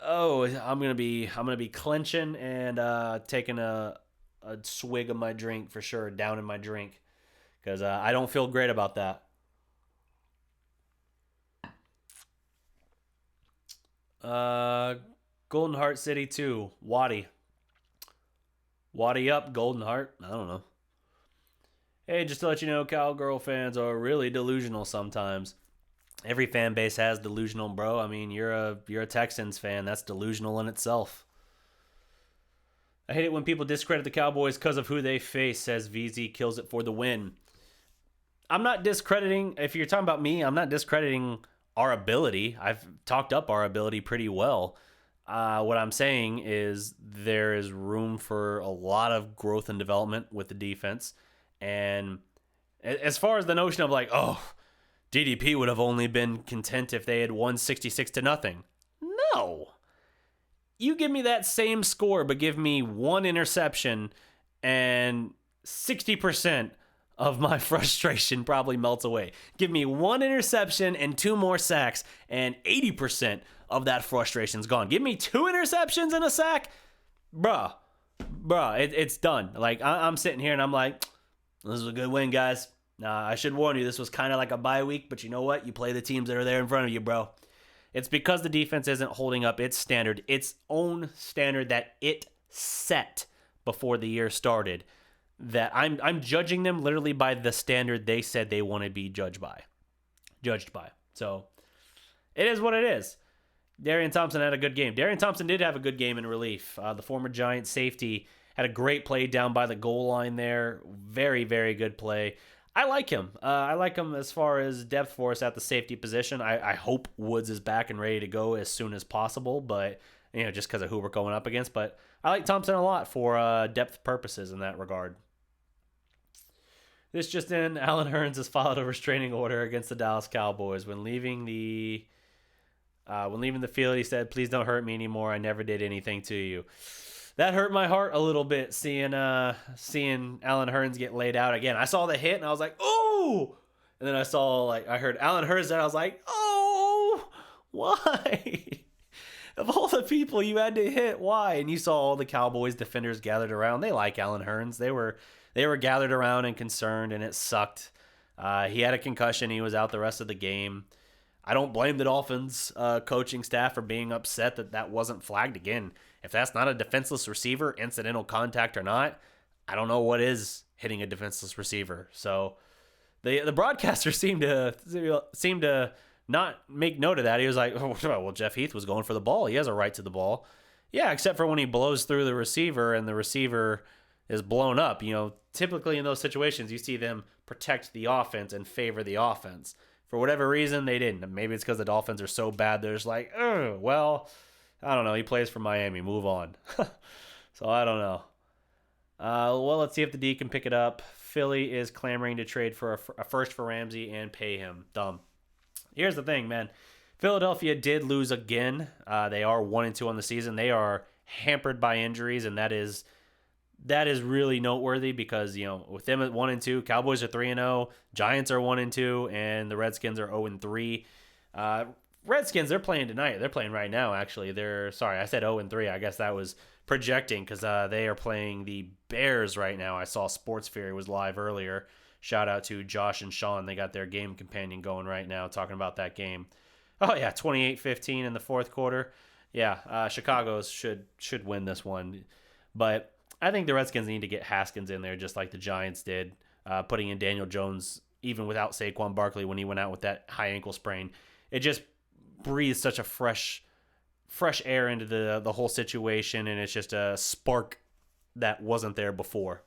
I'm gonna be clenching and taking a swig of my drink for sure, down in my drink, because I don't feel great about that. Golden Heart City 2, Waddy up, Golden Heart. I don't know. Hey, just to let you know, Cowgirl fans are really delusional sometimes. Every fan base has delusional, bro. I mean, you're a Texans fan. That's delusional in itself. I hate it when people discredit the Cowboys because of who they face, says VZ Kills It for the win. I'm not discrediting, if you're talking about me, I'm not discrediting our ability. I've talked up our ability pretty well. What I'm saying is there is room for a lot of growth and development with the defense. And as far as the notion of like, DDP would have only been content if they had won 66-0. No. You give me that same score, but give me one interception, and 60% of my frustration probably melts away. Give me one interception and 2 more sacks, and 80% of that frustration's gone. Give me 2 interceptions and a sack, bruh, it's done. Like, I'm sitting here and I'm like, this is a good win, guys. I should warn you, this was kind of like a bye week, but you know what? You play the teams that are there in front of you, bro. It's because the defense isn't holding up its standard, its own standard that it set before the year started, that I'm judging them literally by the standard they said they want to be judged by. So it is what it is. Darian Thompson had a good game. Darian Thompson did have a good game in relief. The former Giants safety had a great play down by the goal line there. Very, very good play. I like him. I like him as far as depth for us at the safety position. I hope Woods is back and ready to go as soon as possible, but just because of who we're going up against. But I like Thompson a lot for depth purposes in that regard. This just in, Alan Hearns has filed a restraining order against the Dallas Cowboys. When leaving the field, he said, "Please don't hurt me anymore. I never did anything to you." That hurt my heart a little bit, seeing Alan Hearns get laid out again. I saw the hit and I was like, "Oh!" And then I heard Alan Hearns and I was like, "Oh, why?" Of all the people you had to hit, why? And you saw all the Cowboys defenders gathered around. They like Allen Hurns. They were gathered around and concerned, and it sucked. He had a concussion. He was out the rest of the game. I don't blame the Dolphins coaching staff for being upset that wasn't flagged again. If that's not a defenseless receiver, incidental contact or not, I don't know what is hitting a defenseless receiver. So the broadcaster seemed to not make note of that. He was like, oh, well, Jeff Heath was going for the ball. He has a right to the ball. Yeah, except for when he blows through the receiver and the receiver is blown up. Typically in those situations, you see them protect the offense and favor the offense. For whatever reason, they didn't. Maybe it's because the Dolphins are so bad. They're just like, well, I don't know. He plays for Miami. Move on. So I don't know. Well, let's see if the D can pick it up. Philly is clamoring to trade for a first for Ramsey and pay him. Dumb. Here's the thing, man. Philadelphia did lose again. They are 1-2 on the season. They are hampered by injuries, and that is really noteworthy because, with them at 1-2, Cowboys are 3-0, Giants are 1-2, and the Redskins are 0-3. Redskins, they're playing tonight. They're playing right now, actually. I said 0-3. I guess that was projecting because they are playing the Bears right now. I saw Sports Fury was live earlier. Shout out to Josh and Sean. They got their game companion going right now, talking about that game. Oh, yeah, 28-15 in the fourth quarter. Yeah, Chicago should win this one. But I think the Redskins need to get Haskins in there just like the Giants did, putting in Daniel Jones even without Saquon Barkley when he went out with that high ankle sprain. It just breathes such a fresh air into the whole situation, and it's just a spark that wasn't there before.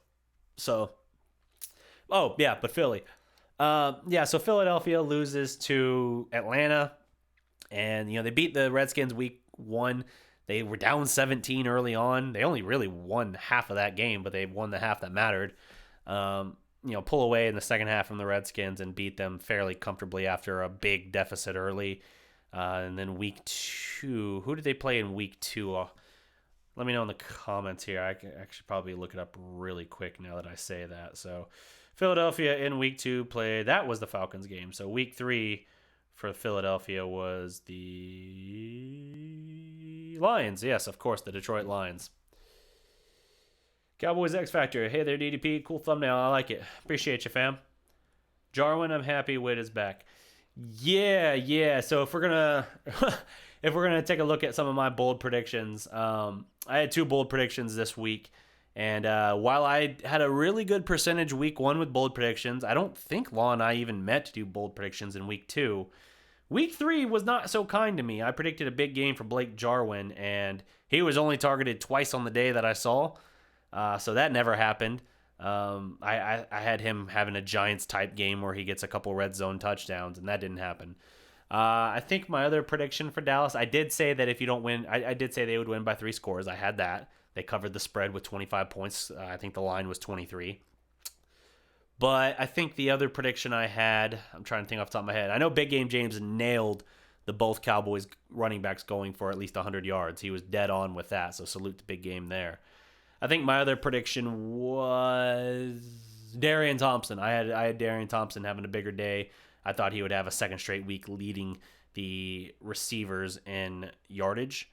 So, but Philly. So Philadelphia loses to Atlanta, and they beat the Redskins week 1. They were down 17 early on. They only really won half of that game, but they won the half that mattered. Pull away in the second half from the Redskins and beat them fairly comfortably after a big deficit early. And then week 2, who did they play in week 2? Let me know in the comments here. I can actually probably look it up really quick now that I say that. So Philadelphia in week 2 played, that was the Falcons game. So week 3 for Philadelphia was the Lions. Yes, of course, the Detroit Lions. Cowboys X Factor. Hey there, DDP. Cool thumbnail. I like it. Appreciate you, fam. Jarwin, I'm happy Witt is back. Yeah. So if we're gonna take a look at some of my bold predictions, I had 2 bold predictions this week. And while I had a really good percentage week 1 with bold predictions, I don't think Law and I even met to do bold predictions in week 2. Week 3 was not so kind to me. I predicted a big game for Blake Jarwin, and he was only targeted twice on the day that I saw. So that never happened. I had him having a Giants-type game where he gets a couple red zone touchdowns, and that didn't happen. I think my other prediction for Dallas, I did say that if you don't win, I did say they would win by 3 scores. I had that. They covered the spread with 25 points. I think the line was 23. But I think the other prediction I had, I'm trying to think off the top of my head. I know Big Game James nailed the both Cowboys running backs going for at least 100 yards. He was dead on with that, so salute to Big Game there. I think my other prediction was Darian Thompson. I had Darian Thompson having a bigger day. I thought he would have a second straight week leading the receivers in yardage.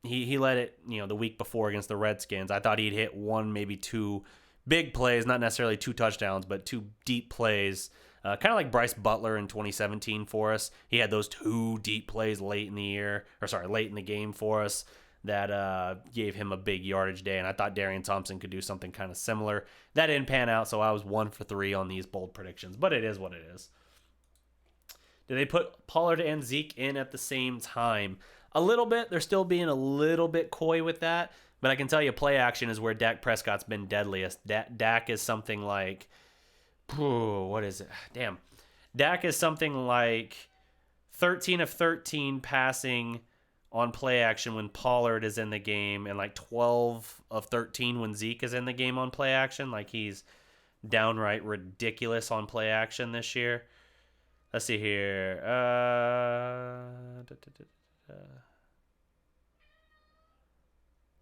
He led it, the week before against the Redskins. I thought he'd hit 1, maybe 2 big plays, not necessarily 2 touchdowns, but 2 deep plays. Kind of like Bryce Butler in 2017 for us. He had those 2 deep plays late in the game for us that gave him a big yardage day, and I thought Darian Thompson could do something kind of similar. That didn't pan out, so I was 1 for 3 on these bold predictions, but it is what it is. Did they put Pollard and Zeke in at the same time? A little bit. They're still being a little bit coy with that, but I can tell you play action is where Dak Prescott's been deadliest. Dak is something like, what is it? Damn. Dak is something like 13 of 13 passing on play action when Pollard is in the game, and like 12 of 13 when Zeke is in the game on play action. Like, he's downright ridiculous on play action this year. Let's see here.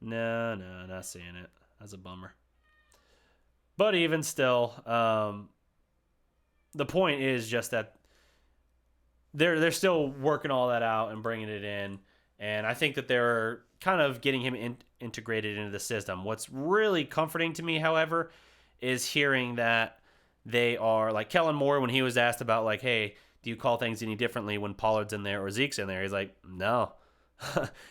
No, not seeing it. That's a bummer. But even still, the point is just that they're still working all that out and bringing it in. And I think that they're kind of getting him integrated into the system. What's really comforting to me, however, is hearing that they are, like Kellen Moore, when he was asked about, like, hey, do you call things any differently when Pollard's in there or Zeke's in there? He's like, no.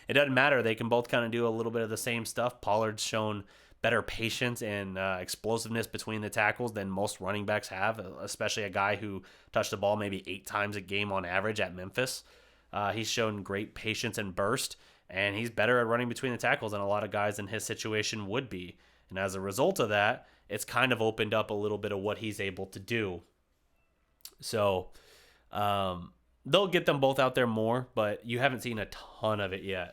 It doesn't matter. They can both kind of do a little bit of the same stuff. Pollard's shown better patience and explosiveness between the tackles than most running backs have, especially a guy who touched the ball maybe 8 times a game on average at Memphis. He's shown great patience and burst, and he's better at running between the tackles than a lot of guys in his situation would be. And as a result of that, it's kind of opened up a little bit of what he's able to do. So they'll get them both out there more, but you haven't seen a ton of it yet.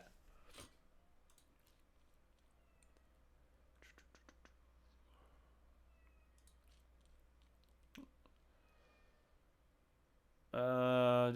A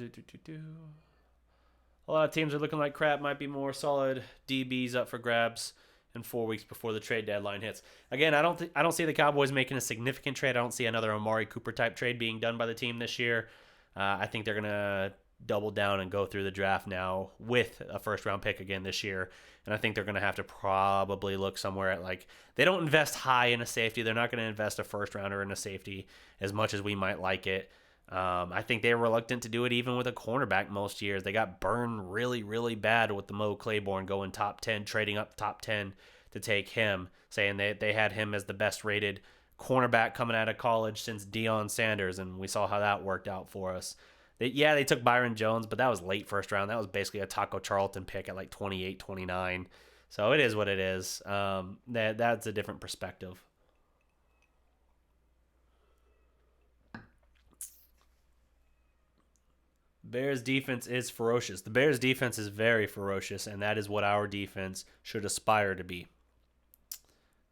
lot of teams are looking like crap. Might be more solid DBs up for grabs in 4 weeks before the trade deadline hits. Again, I don't see the Cowboys making a significant trade. I don't see another Amari Cooper type trade being done by the team this year. I think they're gonna double down and go through the draft now with a first round pick again this year. And I think they're gonna have to probably look somewhere at, like, they don't invest high in a safety. They're not gonna invest a first rounder in a safety as much as we might like it. I think they're reluctant to do it even with a cornerback most years. They got burned really, really bad with the Mo Claiborne going top 10, trading up top 10 to take him, saying they had him as the best rated cornerback coming out of college since Deion Sanders, and we saw how that worked out for us. They took Byron Jones, but that was late first round. That was basically a Taco Charlton pick at like 28, 29. So it is what it is. That's a different perspective. Bears defense is ferocious. The Bears defense is very ferocious, and that is what our defense should aspire to be.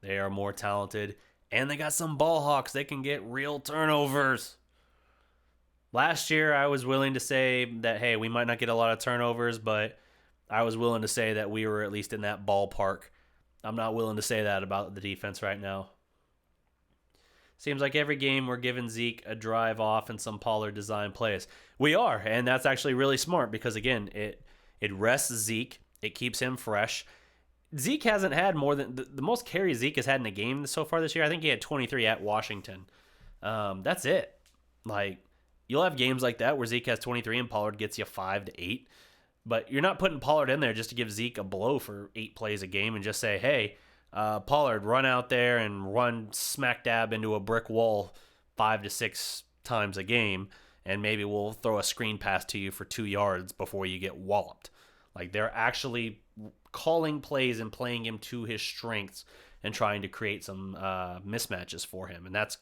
They are more talented, and they got some ball hawks. They can get real turnovers. Last year, I was willing to say that, hey, we might not get a lot of turnovers, but I was willing to say that we were at least in that ballpark. I'm not willing to say that about the defense right now. Seems like every game we're giving Zeke a drive off and some Pollard design plays. We are, and that's actually really smart because, again, it rests Zeke. It keeps him fresh. Zeke hasn't had more than the most carries Zeke has had in a game so far this year. I think he had 23 at Washington. That's it. Like, you'll have games like that where Zeke has 23 and Pollard gets you 5 to 8. But you're not putting Pollard in there just to give Zeke a blow for 8 plays a game and just say, hey, Pollard, run out there and run smack dab into a brick wall 5 to 6 times a game, and maybe we'll throw a screen pass to you for 2 yards before you get walloped. Like, they're actually calling plays and playing him to his strengths and trying to create some mismatches for him, and that's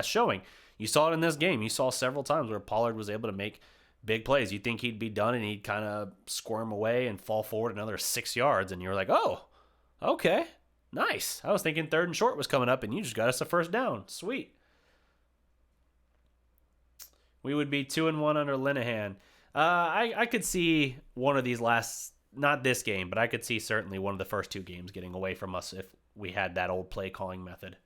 showing. You saw it in this game. You saw several times where Pollard was able to make big plays. You'd think he'd be done, and he'd kind of squirm away and fall forward another 6 yards, and you're like, oh, okay. Nice. I was thinking 3rd and short was coming up, and you just got us a first down. Sweet. We would be 2-1 under Linehan. I could see one of these not this game, but I could see certainly one of the first 2 games getting away from us if we had that old play calling method.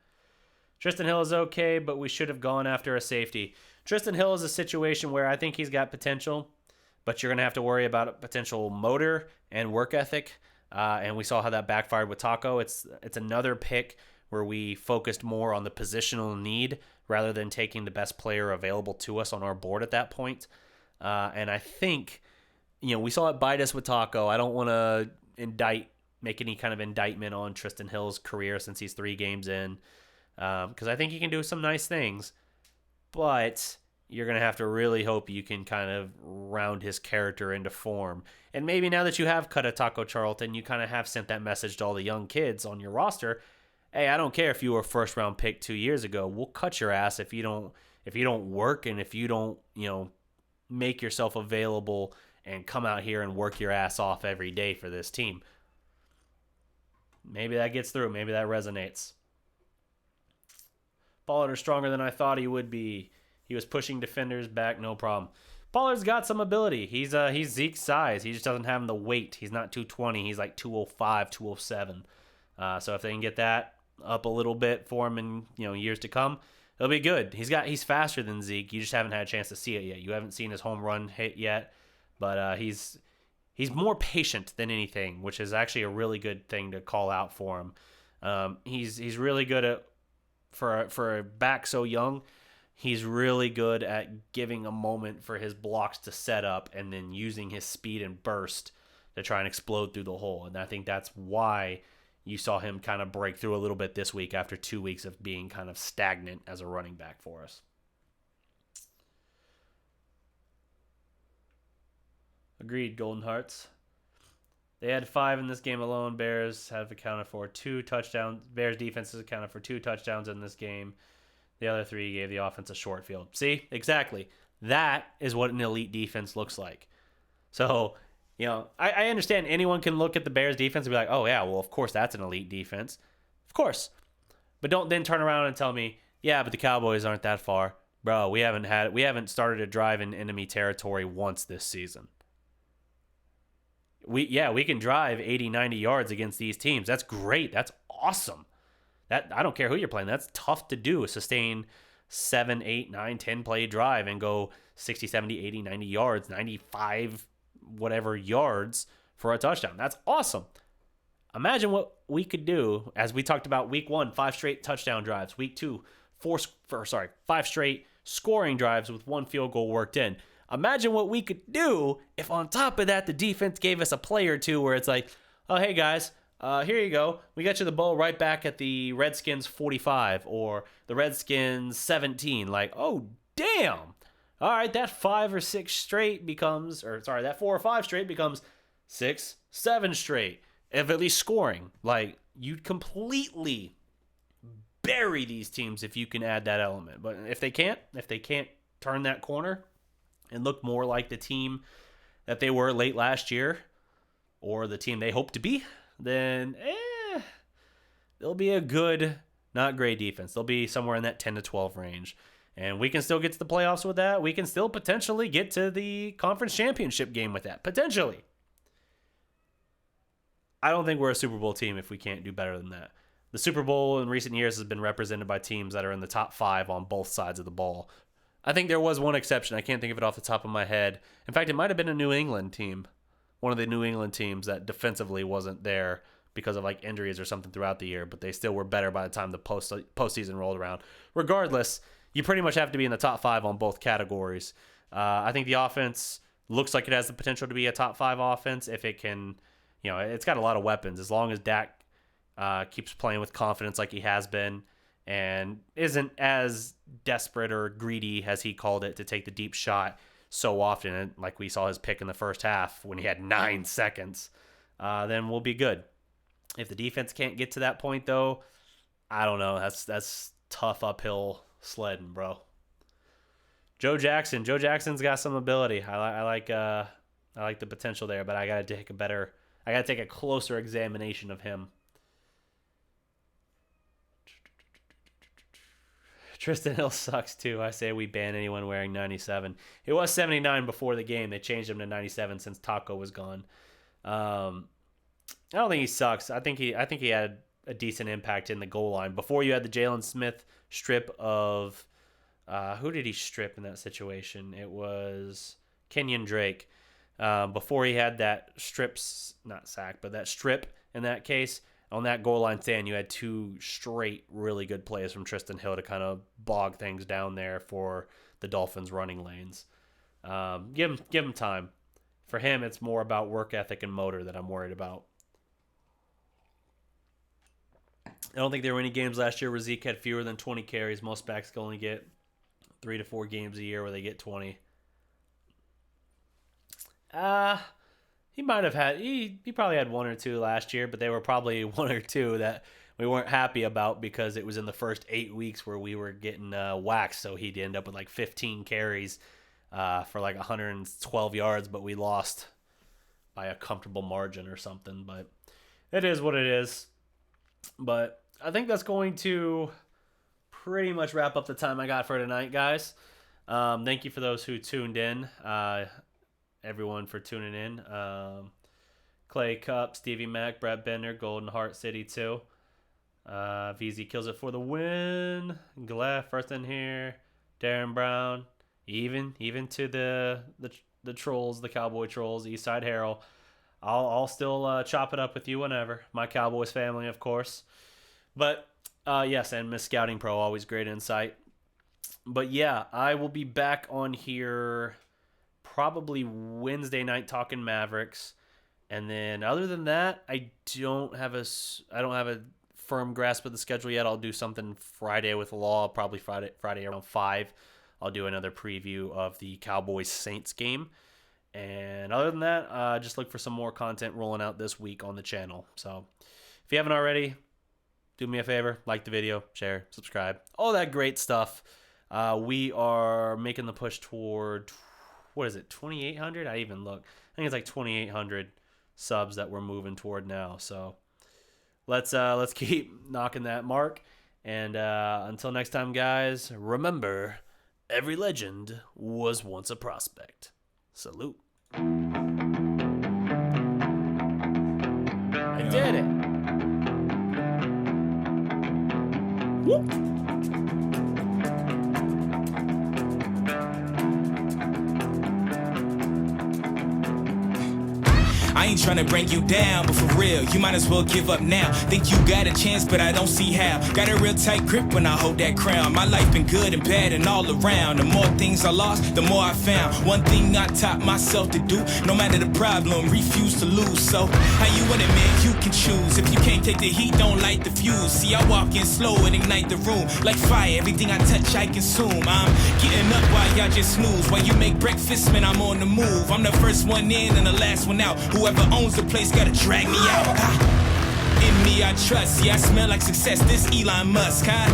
Tristan Hill is okay, but we should have gone after a safety. Tristan Hill is a situation where I think he's got potential, but you're going to have to worry about a potential motor and work ethic. And we saw how that backfired with Taco. It's another pick where we focused more on the positional need rather than taking the best player available to us on our board at that point. And I think, we saw it bite us with Taco. I don't want to make any kind of indictment on Tristan Hill's career since he's 3 games in, because I think he can do some nice things. But you're going to have to really hope you can kind of round his character into form. And maybe now that you have cut a Taco Charlton, you kind of have sent that message to all the young kids on your roster. Hey, I don't care if you were a first round pick 2 years ago. We'll cut your ass if you don't work and if you don't, make yourself available and come out here and work your ass off every day for this team. Maybe that gets through. Maybe that resonates. Pollard is stronger than I thought he would be. He was pushing defenders back, no problem. Pollard's got some ability. He's Zeke's size. He just doesn't have the weight. He's not 220. He's like 205, 207. So if they can get that up a little bit for him in years to come, it'll be good. He's faster than Zeke. You just haven't had a chance to see it yet. You haven't seen his home run hit yet, but he's he's more patient than anything, which is actually a really good thing to call out for him. He's really good at, for a back so young, he's really good at giving a moment for his blocks to set up and then using his speed and burst to try and explode through the hole. And I think that's why you saw him kind of break through a little bit this week after 2 weeks of being kind of stagnant as a running back for us. Agreed, Golden Hearts. They had 5 in this game alone. Bears have accounted for 2 touchdowns. Bears defense has accounted for 2 touchdowns in this game. The other 3 gave the offense a short field. See? Exactly. That is what an elite defense looks like. So, I understand anyone can look at the Bears defense and be like, oh, yeah, well, of course that's an elite defense. Of course. But don't then turn around and tell me, yeah, but the Cowboys aren't that far. Bro, we haven't started a drive in enemy territory once this season. We can drive 80, 90 yards against these teams. That's great. That's awesome. That I don't care who you're playing. That's tough to do. Sustain 7, 8, 9, 10 play drive and go 60, 70, 80, 90 yards, 95 whatever yards for a touchdown. That's awesome. Imagine what we could do, as we talked about week 1, 5 straight touchdown drives. Week 2, 5 straight scoring drives with 1 field goal worked in. Imagine what we could do if on top of that the defense gave us a play or two where it's like, oh, hey guys, here you go. We got you the ball right back at the Redskins 45 or the Redskins 17. Like, oh, damn. All right, that 5 or 6 straight becomes, that 4 or 5 straight becomes 6, 7 straight. If at least scoring. Like, you'd completely bury these teams if you can add that element. But if they can't turn that corner and look more like the team that they were late last year or the team they hope to be, then they'll be a good, not great defense. They'll be somewhere in that 10 to 12 range. And we can still get to the playoffs with that. We can still potentially get to the conference championship game with that. Potentially. I don't think we're a Super Bowl team if we can't do better than that. The Super Bowl in recent years has been represented by teams that are in the top 5 on both sides of the ball. I think there was one exception. I can't think of it off the top of my head. In fact, it might have been a New England team. One of the New England teams that defensively wasn't there because of like injuries or something throughout the year, but they still were better by the time the postseason rolled around. Regardless, you pretty much have to be in the top 5 on both categories. I think the offense looks like it has the potential to be a top 5 offense if it can, it's got a lot of weapons. As long as Dak keeps playing with confidence like he has been and isn't as desperate or greedy, as he called it, to take the deep shot so often, and like we saw his pick in the first half when he had 9 seconds, then we'll be good. If the defense can't get to that point, though, I don't know. That's tough uphill sledding, bro. Joe Jackson's got some ability. I like the potential there, but I gotta take a closer examination of him. Tristan Hill sucks too. I say we ban anyone wearing 97. It was 79 before the game. They changed him to 97 since Taco was gone. I don't think he sucks. I think he had a decent impact in the goal line. Before you had the Jalen Smith strip of who did he strip in that situation? It was Kenyon Drake. Before he had that strip in that case, on that goal line stand, you had 2 straight really good plays from Tristan Hill to kind of bog things down there for the Dolphins running lanes. Give him time. For him, it's more about work ethic and motor that I'm worried about. I don't think there were any games last year where Zeke had fewer than 20 carries. Most backs can only get 3 to 4 games a year where they get 20. He might have had, he probably had 1 or 2 last year, but they were probably 1 or 2 that we weren't happy about because it was in the first 8 weeks where we were getting waxed. So he'd end up with like 15 carries for like 112 yards, but we lost by a comfortable margin or something. But it is what it is. But I think that's going to pretty much wrap up the time I got for tonight, guys. Thank you for those who tuned in. Everyone for tuning in. Clay Cup, Stevie Mack, Brett Bender, Golden Heart City 2. VZ kills it for the win. Glad first in here. Darren Brown. Even to the trolls, the Cowboy trolls, Eastside Herald. I'll still chop it up with you whenever. My Cowboys family, of course. But yes, and Miss Scouting Pro, always great insight. But yeah, I will be back on here probably Wednesday night talking Mavericks. And then other than that, I don't have a firm grasp of the schedule yet. I'll do something Friday with Law, probably Friday around 5. I'll do another preview of the Cowboys-Saints game. And other than that, just look for some more content rolling out this week on the channel. So if you haven't already, do me a favor, like the video, share, subscribe, all that great stuff. We are making the push toward, 2,800? I even look. I think it's like 2,800 subs that we're moving toward now. So let's keep knocking that mark. And until next time, guys, remember, every legend was once a prospect. Salute. I did it. Whoop. I ain't tryna bring you down, but for real, you might as well give up now. Think you got a chance, but I don't see how. Got a real tight grip when I hold that crown. My life been good and bad and all around. The more things I lost, the more I found. One thing I taught myself to do, no matter the problem, refuse to lose. So, how you want it, man, you can choose. If you can't take the heat, don't light the fuse. See, I walk in slow and ignite the room. Like fire, everything I touch, I consume. I'm getting up while y'all just snooze. While you make breakfast, man, I'm on the move. I'm the first one in and the last one out. Whoever owns the place gotta drag me out. In me I trust, yeah, I smell like success, this Elon Musk, huh?